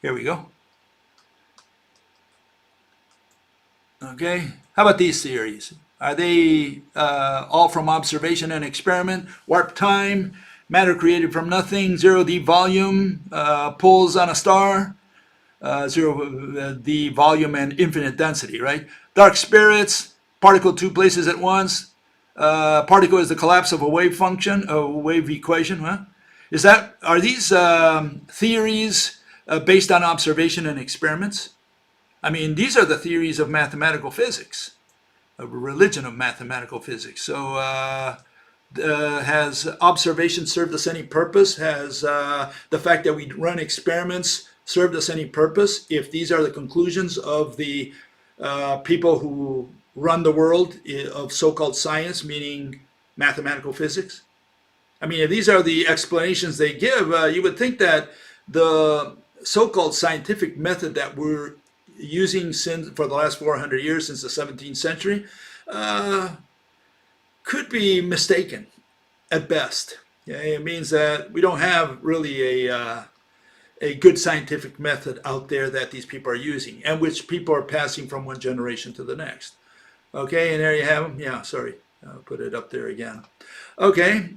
Here we go. Okay, how about these theories? Are they all from observation and experiment? Warp time, matter created from nothing, 0D volume, pulls on a star, 0D volume and infinite density, right? Dark spirits, particle two places at once. Particle is the collapse of a wave function, a wave equation. Huh? Are these theories based on observation and experiments? I mean, these are the theories of mathematical physics, a religion of mathematical physics. So has observation served us any purpose? Has the fact that we run experiments served us any purpose? If these are the conclusions of the people who run the world of so-called science, meaning mathematical physics? I mean, if these are the explanations they give, you would think that the so-called scientific method that we're using for the last 400 years, since the 17th century, could be mistaken at best. Okay? It means that we don't have really a good scientific method out there that these people are using, and which people are passing from one generation to the next. Okay, and there you have them. Yeah, sorry, I'll put it up there again. Okay,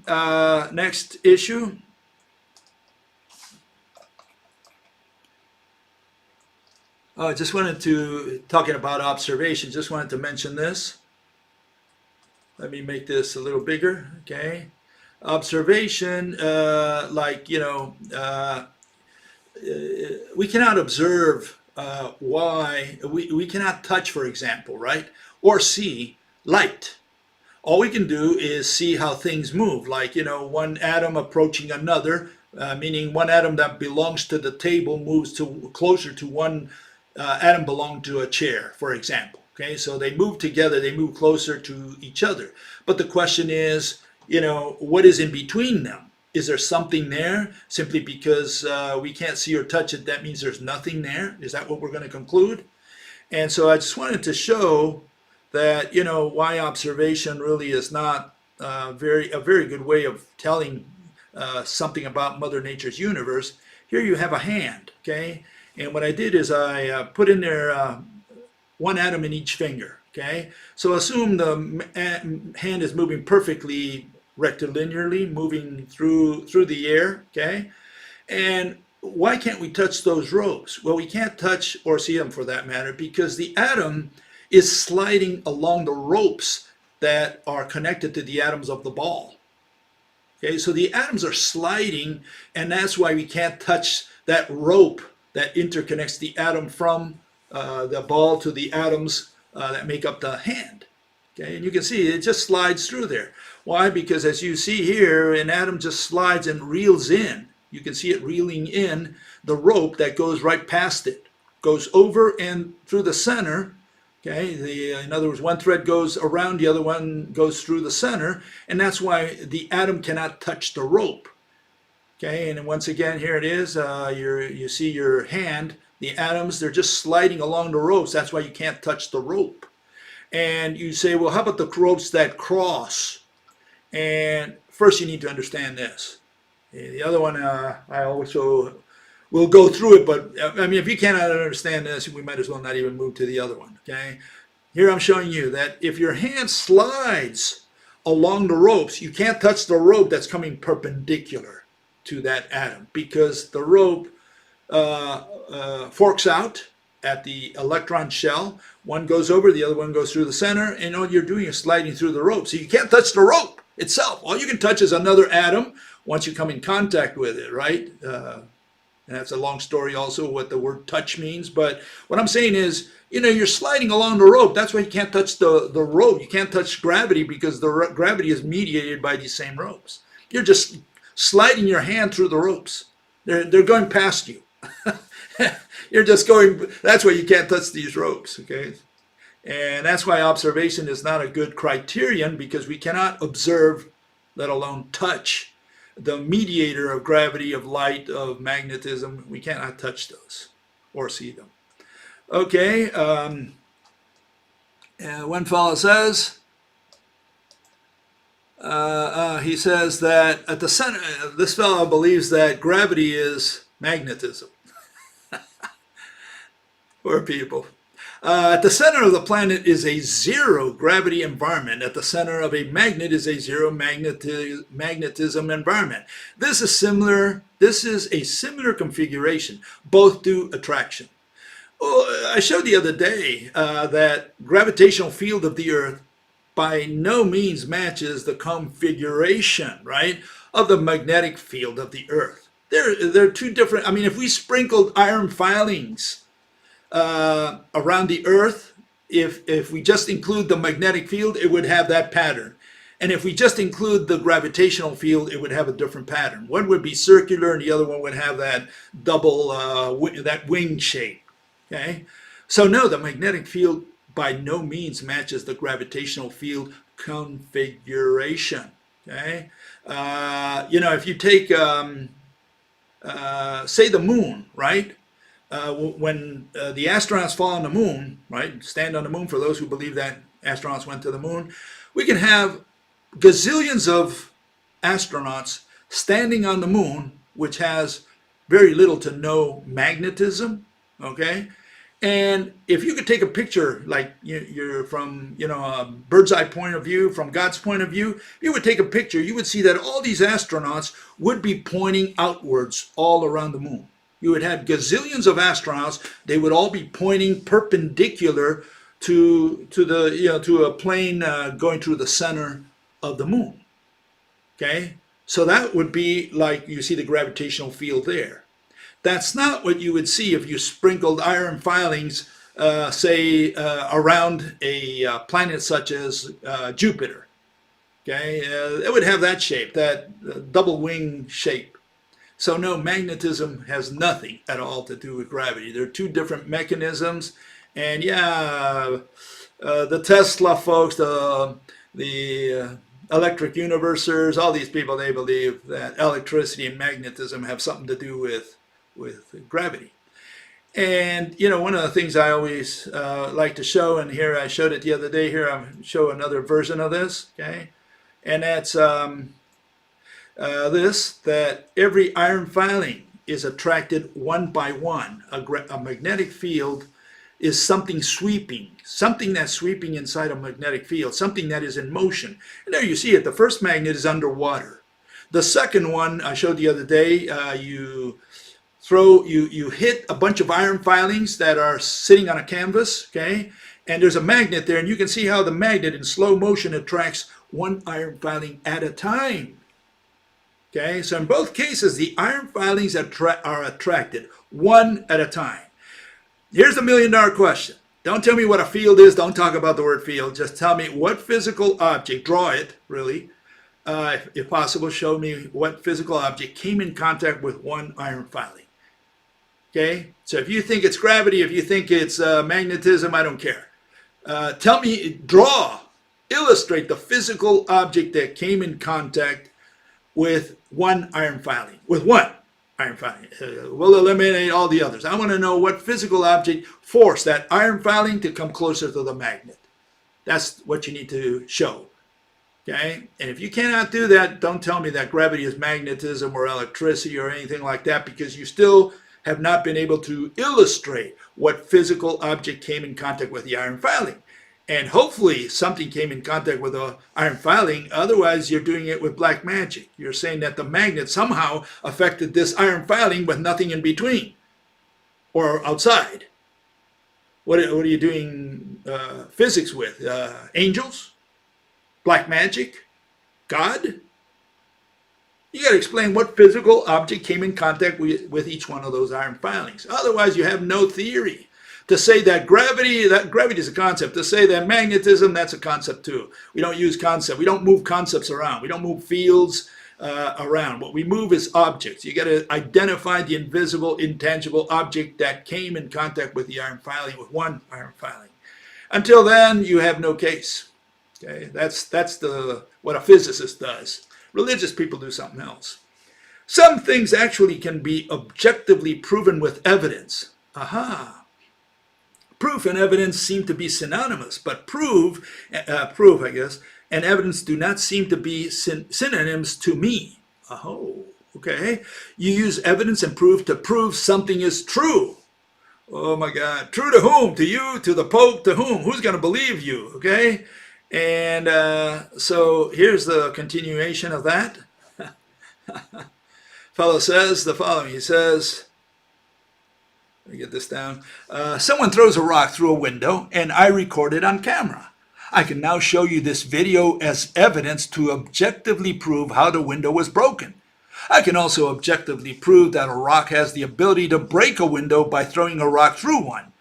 next issue. Just wanted to, talking about observation, just wanted to mention this. Let me make this a little bigger, okay? Observation, we cannot observe why, we cannot touch, for example, right? Or see light. All we can do is see how things move, like, one atom approaching another, meaning one atom that belongs to the table moves closer to one atom belonging to a chair, for example. Okay, so they move together, they move closer to each other. But the question is, what is in between them? Is there something there? Simply because we can't see or touch it, that means there's nothing there? Is that what we're going to conclude? And so I just wanted to show that, why observation really is not a very good way of telling something about Mother Nature's universe. Here you have a hand, okay? And what I did is I put in there one atom in each finger, okay? So assume the hand is moving perfectly rectilinearly, moving through the air, okay? And why can't we touch those ropes? Well, we can't touch or see them for that matter because the atom is sliding along the ropes that are connected to the atoms of the ball. Okay, so the atoms are sliding, and that's why we can't touch that rope that interconnects the atom from the ball to the atoms that make up the hand. Okay, and you can see it just slides through there. Why? Because as you see here, an atom just slides and reels in. You can see it reeling in the rope that goes right past it. Goes over and through the center. Okay, in other words, one thread goes around, the other one goes through the center, and that's why the atom cannot touch the rope. Okay, and once again, here it is. You see your hand. The atoms, they're just sliding along the ropes. That's why you can't touch the rope. And you say, well, how about the ropes that cross? And first you need to understand this. The other one, I also will go through it, but I mean, if you cannot understand this, we might as well not even move to the other one, okay? Here I'm showing you that if your hand slides along the ropes, you can't touch the rope that's coming perpendicular to that atom because the rope forks out at the electron shell. One goes over, the other one goes through the center, and all you're doing is sliding through the rope. So you can't touch the rope itself. All you can touch is another atom once you come in contact with it, right? And that's a long story also what the word touch means. But what I'm saying is, you know, you're sliding along the rope. That's why you can't touch the rope. You can't touch gravity because the gravity is mediated by these same ropes. You're just sliding your hand through the ropes. They're going past you. You're just going, that's why you can't touch these ropes, okay? And that's why observation is not a good criterion because we cannot observe, let alone touch, the mediator of gravity, of light, of magnetism. We cannot touch those or see them. Okay, one fellow says, he says that at the center, this fellow believes that gravity is magnetism. Poor people. At the center of the planet is a zero gravity environment. At the center of a magnet is a zero magnetism environment. This is a similar configuration. Both do attraction. Well, I showed the other day that gravitational field of the Earth by no means matches the configuration, right, of the magnetic field of the Earth. They're two different. I mean, if we sprinkled iron filings around the Earth, if we just include the magnetic field, it would have that pattern. And if we just include the gravitational field, it would have a different pattern. One would be circular and the other one would have that double, that wing shape. Okay? So no, the magnetic field by no means matches the gravitational field configuration. Okay? You know, if you take, say the moon, right? When the astronauts fall on the moon, right, stand on the moon, for those who believe that astronauts went to the moon, we can have gazillions of astronauts standing on the moon, which has very little to no magnetism, okay? And if you could take a picture, like you're from, you know, a bird's eye point of view, from God's point of view, if you would take a picture, you would see that all these astronauts would be pointing outwards all around the moon. You would have gazillions of astronauts. They would all be pointing perpendicular to the, you know, to a plane going through the center of the moon. Okay, so that would be like you see the gravitational field there. That's not what you would see if you sprinkled iron filings, say, around a planet such as Jupiter. Okay, it would have that shape, that double wing shape. So no, magnetism has nothing at all to do with gravity. They're two different mechanisms. And yeah, the Tesla folks, the electric universers, all these people, they believe that electricity and magnetism have something to do with gravity. And, you know, one of the things I always like to show, and here I showed it the other day, here I'll show another version of this, okay? And that's that every iron filing is attracted one by one. A magnetic field is something sweeping, something that's sweeping inside a magnetic field, something that is in motion. And there you see it. The first magnet is underwater. The second one I showed the other day, you hit a bunch of iron filings that are sitting on a canvas, okay? And there's a magnet there, and you can see how the magnet in slow motion attracts one iron filing at a time. Okay, so in both cases, the iron filings are attracted one at a time. Here's the $1,000,000 question. Don't tell me what a field is. Don't talk about the word field. Just tell me what physical object, draw it, really. If possible, show me what physical object came in contact with one iron filing. Okay, so if you think it's gravity, if you think it's magnetism, I don't care. Tell me, draw, illustrate the physical object that came in contact with one iron filing. With one iron filing. We'll eliminate all the others. I want to know what physical object forced that iron filing to come closer to the magnet. That's what you need to show. Okay? And if you cannot do that, don't tell me that gravity is magnetism or electricity or anything like that, because you still have not been able to illustrate what physical object came in contact with the iron filing. And hopefully something came in contact with the iron filing. Otherwise, you're doing it with black magic. You're saying that the magnet somehow affected this iron filing with nothing in between or outside. What are you doing physics with? Angels? Black magic? God? You got to explain what physical object came in contact with each one of those iron filings. Otherwise, you have no theory. To say that gravity is a concept. To say that magnetism, that's a concept too. We don't use concept. We don't move concepts around. We don't move fields around. What we move is objects. You got to identify the invisible, intangible object that came in contact with the iron filing, with one iron filing. Until then, you have no case. Okay, that's what a physicist does. Religious people do something else. Some things actually can be objectively proven with evidence. Aha. Proof and evidence seem to be synonymous, but proof, I guess, and evidence do not seem to be synonyms to me. Oh, okay. You use evidence and proof to prove something is true. Oh my God. True to whom? To you? To the Pope? To whom? Who's going to believe you? Okay. And so here's the continuation of that. Fellow says the following. He says, let me get this down. Someone throws a rock through a window and I record it on camera. I can now show you this video as evidence to objectively prove how the window was broken. I can also objectively prove that a rock has the ability to break a window by throwing a rock through one.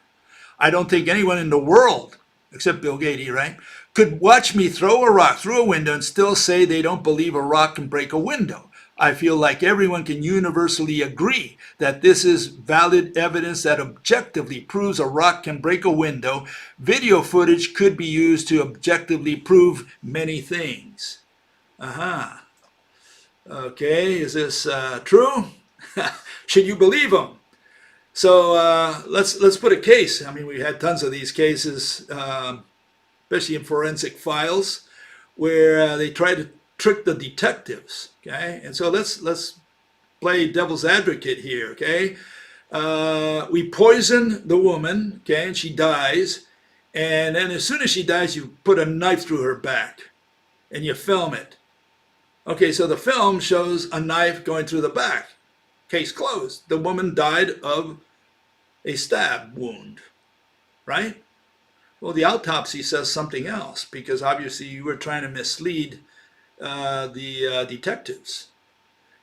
I don't think anyone in the world, except Bill Gates, right, could watch me throw a rock through a window and still say they don't believe a rock can break a window. I feel like everyone can universally agree that this is valid evidence that objectively proves a rock can break a window. Video footage could be used to objectively prove many things. Aha. Okay, is this true? Should you believe them? So let's put a case. I mean, we had tons of these cases, especially in forensic files, where they try to trick the detectives. Okay, and so let's play devil's advocate here. Okay, we poison the woman. Okay, and she dies, and then as soon as she dies, you put a knife through her back, and you film it. Okay, so the film shows a knife going through the back. Case closed. The woman died of a stab wound, right? Well, the autopsy says something else, because obviously you were trying to mislead the detectives.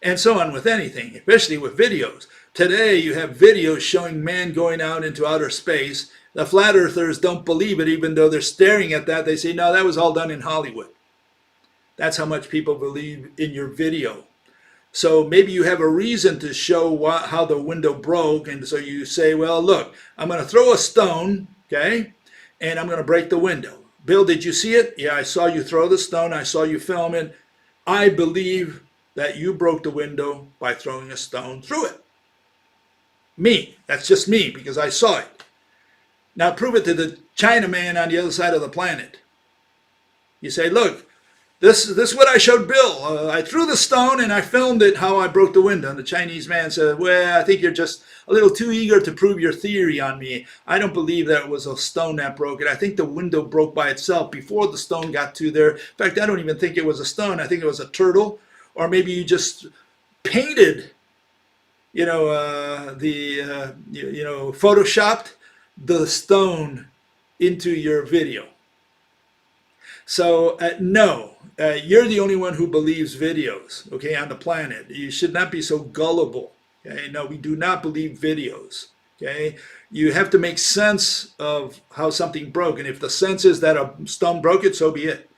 And so on with anything, especially with videos. Today you have videos showing man going out into outer space. The flat earthers don't believe it, even though they're staring at that. They say, no, that was all done in Hollywood. That's how much people believe in your video. So maybe you have a reason to show how the window broke, and so you say, well, look, I'm going to throw a stone, okay, and I'm going to break the window. Bill, did you see it? Yeah, I saw you throw the stone. I saw you film it. I believe that you broke the window by throwing a stone through it. Me. That's just me, because I saw it. Now prove it to the Chinaman on the other side of the planet. You say, look, this is what I showed Bill. I threw the stone and I filmed it how I broke the window. And the Chinese man said, well, I think you're just a little too eager to prove your theory on me. I don't believe that it was a stone that broke it. I think the window broke by itself before the stone got to there. In fact, I don't even think it was a stone. I think it was a turtle. Or maybe you just painted, photoshopped the stone into your video. So no, you're the only one who believes videos, okay, on the planet. You should not be so gullible. Okay, no, we do not believe videos. Okay, you have to make sense of how something broke, and if the sense is that a stone broke it, so be it.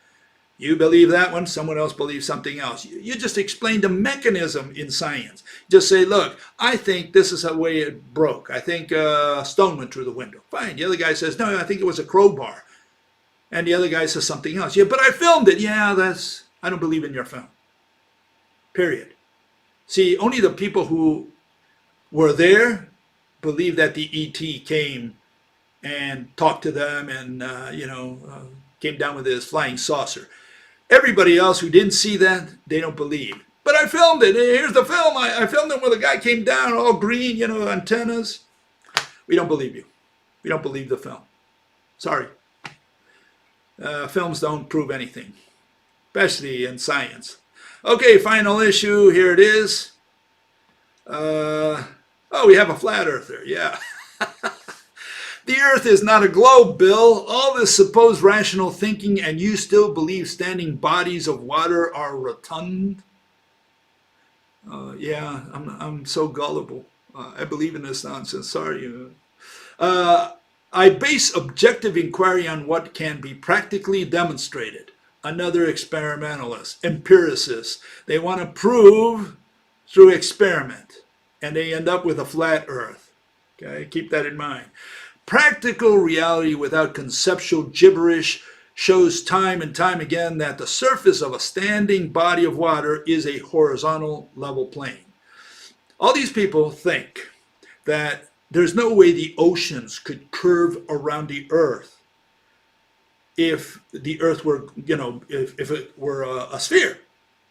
You believe that one, someone else believes something else. You just explain the mechanism in science. Just say, look, I think this is the way it broke. I think a stone went through the window. Fine. The other guy says, no, I think it was a crowbar. And the other guy says something else. Yeah, but I filmed it. Yeah, I don't believe in your film. Period. See, only the people who were there believe that the ET came and talked to them and, came down with his flying saucer. Everybody else who didn't see that, they don't believe. But I filmed it. Here's the film. I filmed it where the guy came down all green, antennas. We don't believe you. We don't believe the film. Sorry. Films don't prove anything, especially in science. Okay, final issue. Here it is. We have a flat earther. Yeah. The earth is not a globe, Bill. All this supposed rational thinking, and you still believe standing bodies of water are rotund? Yeah, I'm so gullible. I believe in this nonsense. Sorry. I base objective inquiry on what can be practically demonstrated. Another experimentalist, empiricist. They want to prove through experiment, and they end up with a flat earth. Okay, keep that in mind. Practical reality without conceptual gibberish shows time and time again that the surface of a standing body of water is a horizontal level plane. All these people think that there's no way the oceans could curve around the earth if the earth were, if it were a sphere.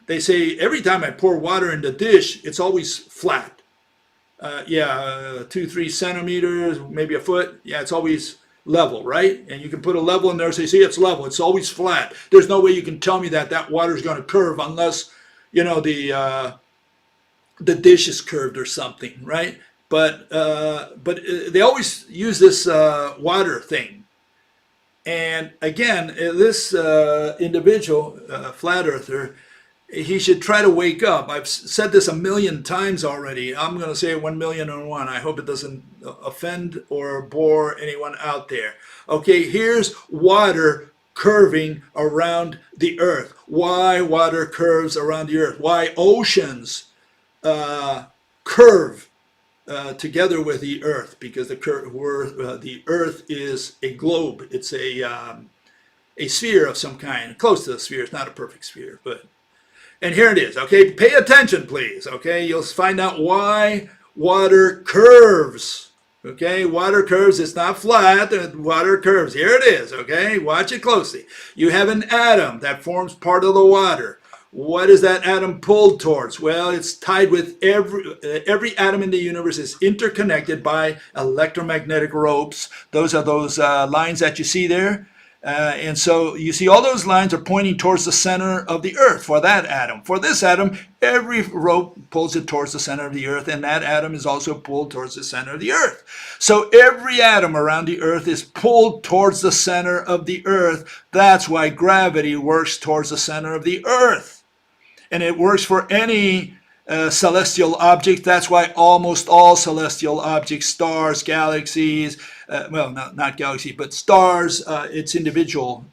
They say every time I pour water in the dish, it's always flat. 2-3 centimeters, maybe a foot. Yeah, it's always level, right? And you can put a level in there and say, see, it's level. It's always flat. There's no way you can tell me that water is going to curve unless, the dish is curved or something, right? But they always use this water thing. And again, this individual, flat earther, he should try to wake up. I've said this 1,000,000 times already. I'm going to say it 1,000,001. I hope it doesn't offend or bore anyone out there. Okay, here's water curving around the earth. Why water curves around the earth? Why oceans curve together with the earth? Because the earth is a globe. It's a sphere of some kind. Close to a sphere. It's not a perfect sphere, but... And here it is, okay? Pay attention, please, okay? You'll find out why water curves, okay? Water curves, it's not flat, water curves. Here it is, okay? Watch it closely. You have an atom that forms part of the water. What is that atom pulled towards? Well, it's tied with every atom in the universe is interconnected by electromagnetic ropes. Those are those lines that you see there. And so you see all those lines are pointing towards the center of the earth for that atom. For this atom, every rope pulls it towards the center of the earth, and that atom is also pulled towards the center of the earth. So every atom around the earth is pulled towards the center of the earth. That's why gravity works towards the center of the earth. And it works for any celestial object. That's why almost all celestial objects, stars, galaxies, not galaxies, but stars, it's individual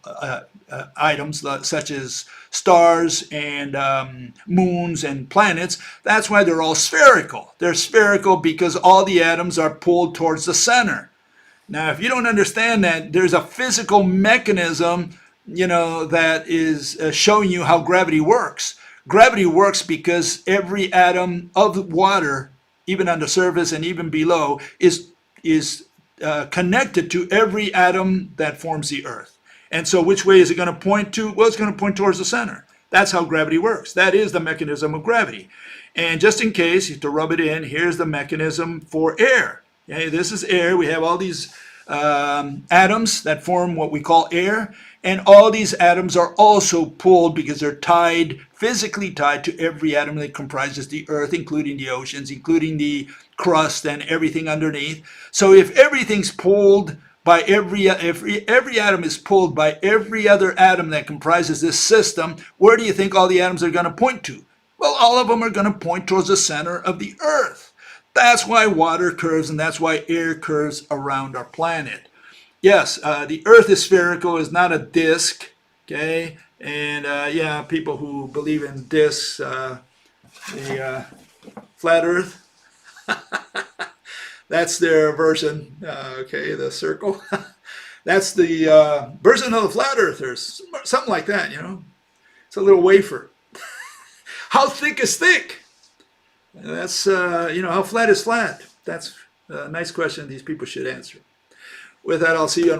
items such as stars and moons and planets. That's why they're all spherical. They're spherical because all the atoms are pulled towards the center. Now, if you don't understand that, there's a physical mechanism, that is showing you how gravity works. Gravity works because every atom of water, even on the surface and even below, is connected to every atom that forms the earth. And so which way is it going to point to? Well, it's going to point towards the center. That's how gravity works. That is the mechanism of gravity. And just in case, to rub it in, here's the mechanism for air. Okay, this is air. We have all these atoms that form what we call air. And all these atoms are also pulled because they're physically tied to every atom that comprises the earth, including the oceans, including the crust and everything underneath. So if everything's pulled by every atom is pulled by every other atom that comprises this system, where do you think all the atoms are going to point to? Well, all of them are going to point towards the center of the Earth. That's why water curves and that's why air curves around our planet. Yes, the Earth is spherical, is not a disk. Okay, and yeah, people who believe in disks, the flat Earth, that's their version. Okay, the circle. That's the version of the flat earthers, something like that, you know. It's a little wafer. How thick is thick? That's, you know, how flat is flat? That's a nice question these people should answer. With that, I'll see you on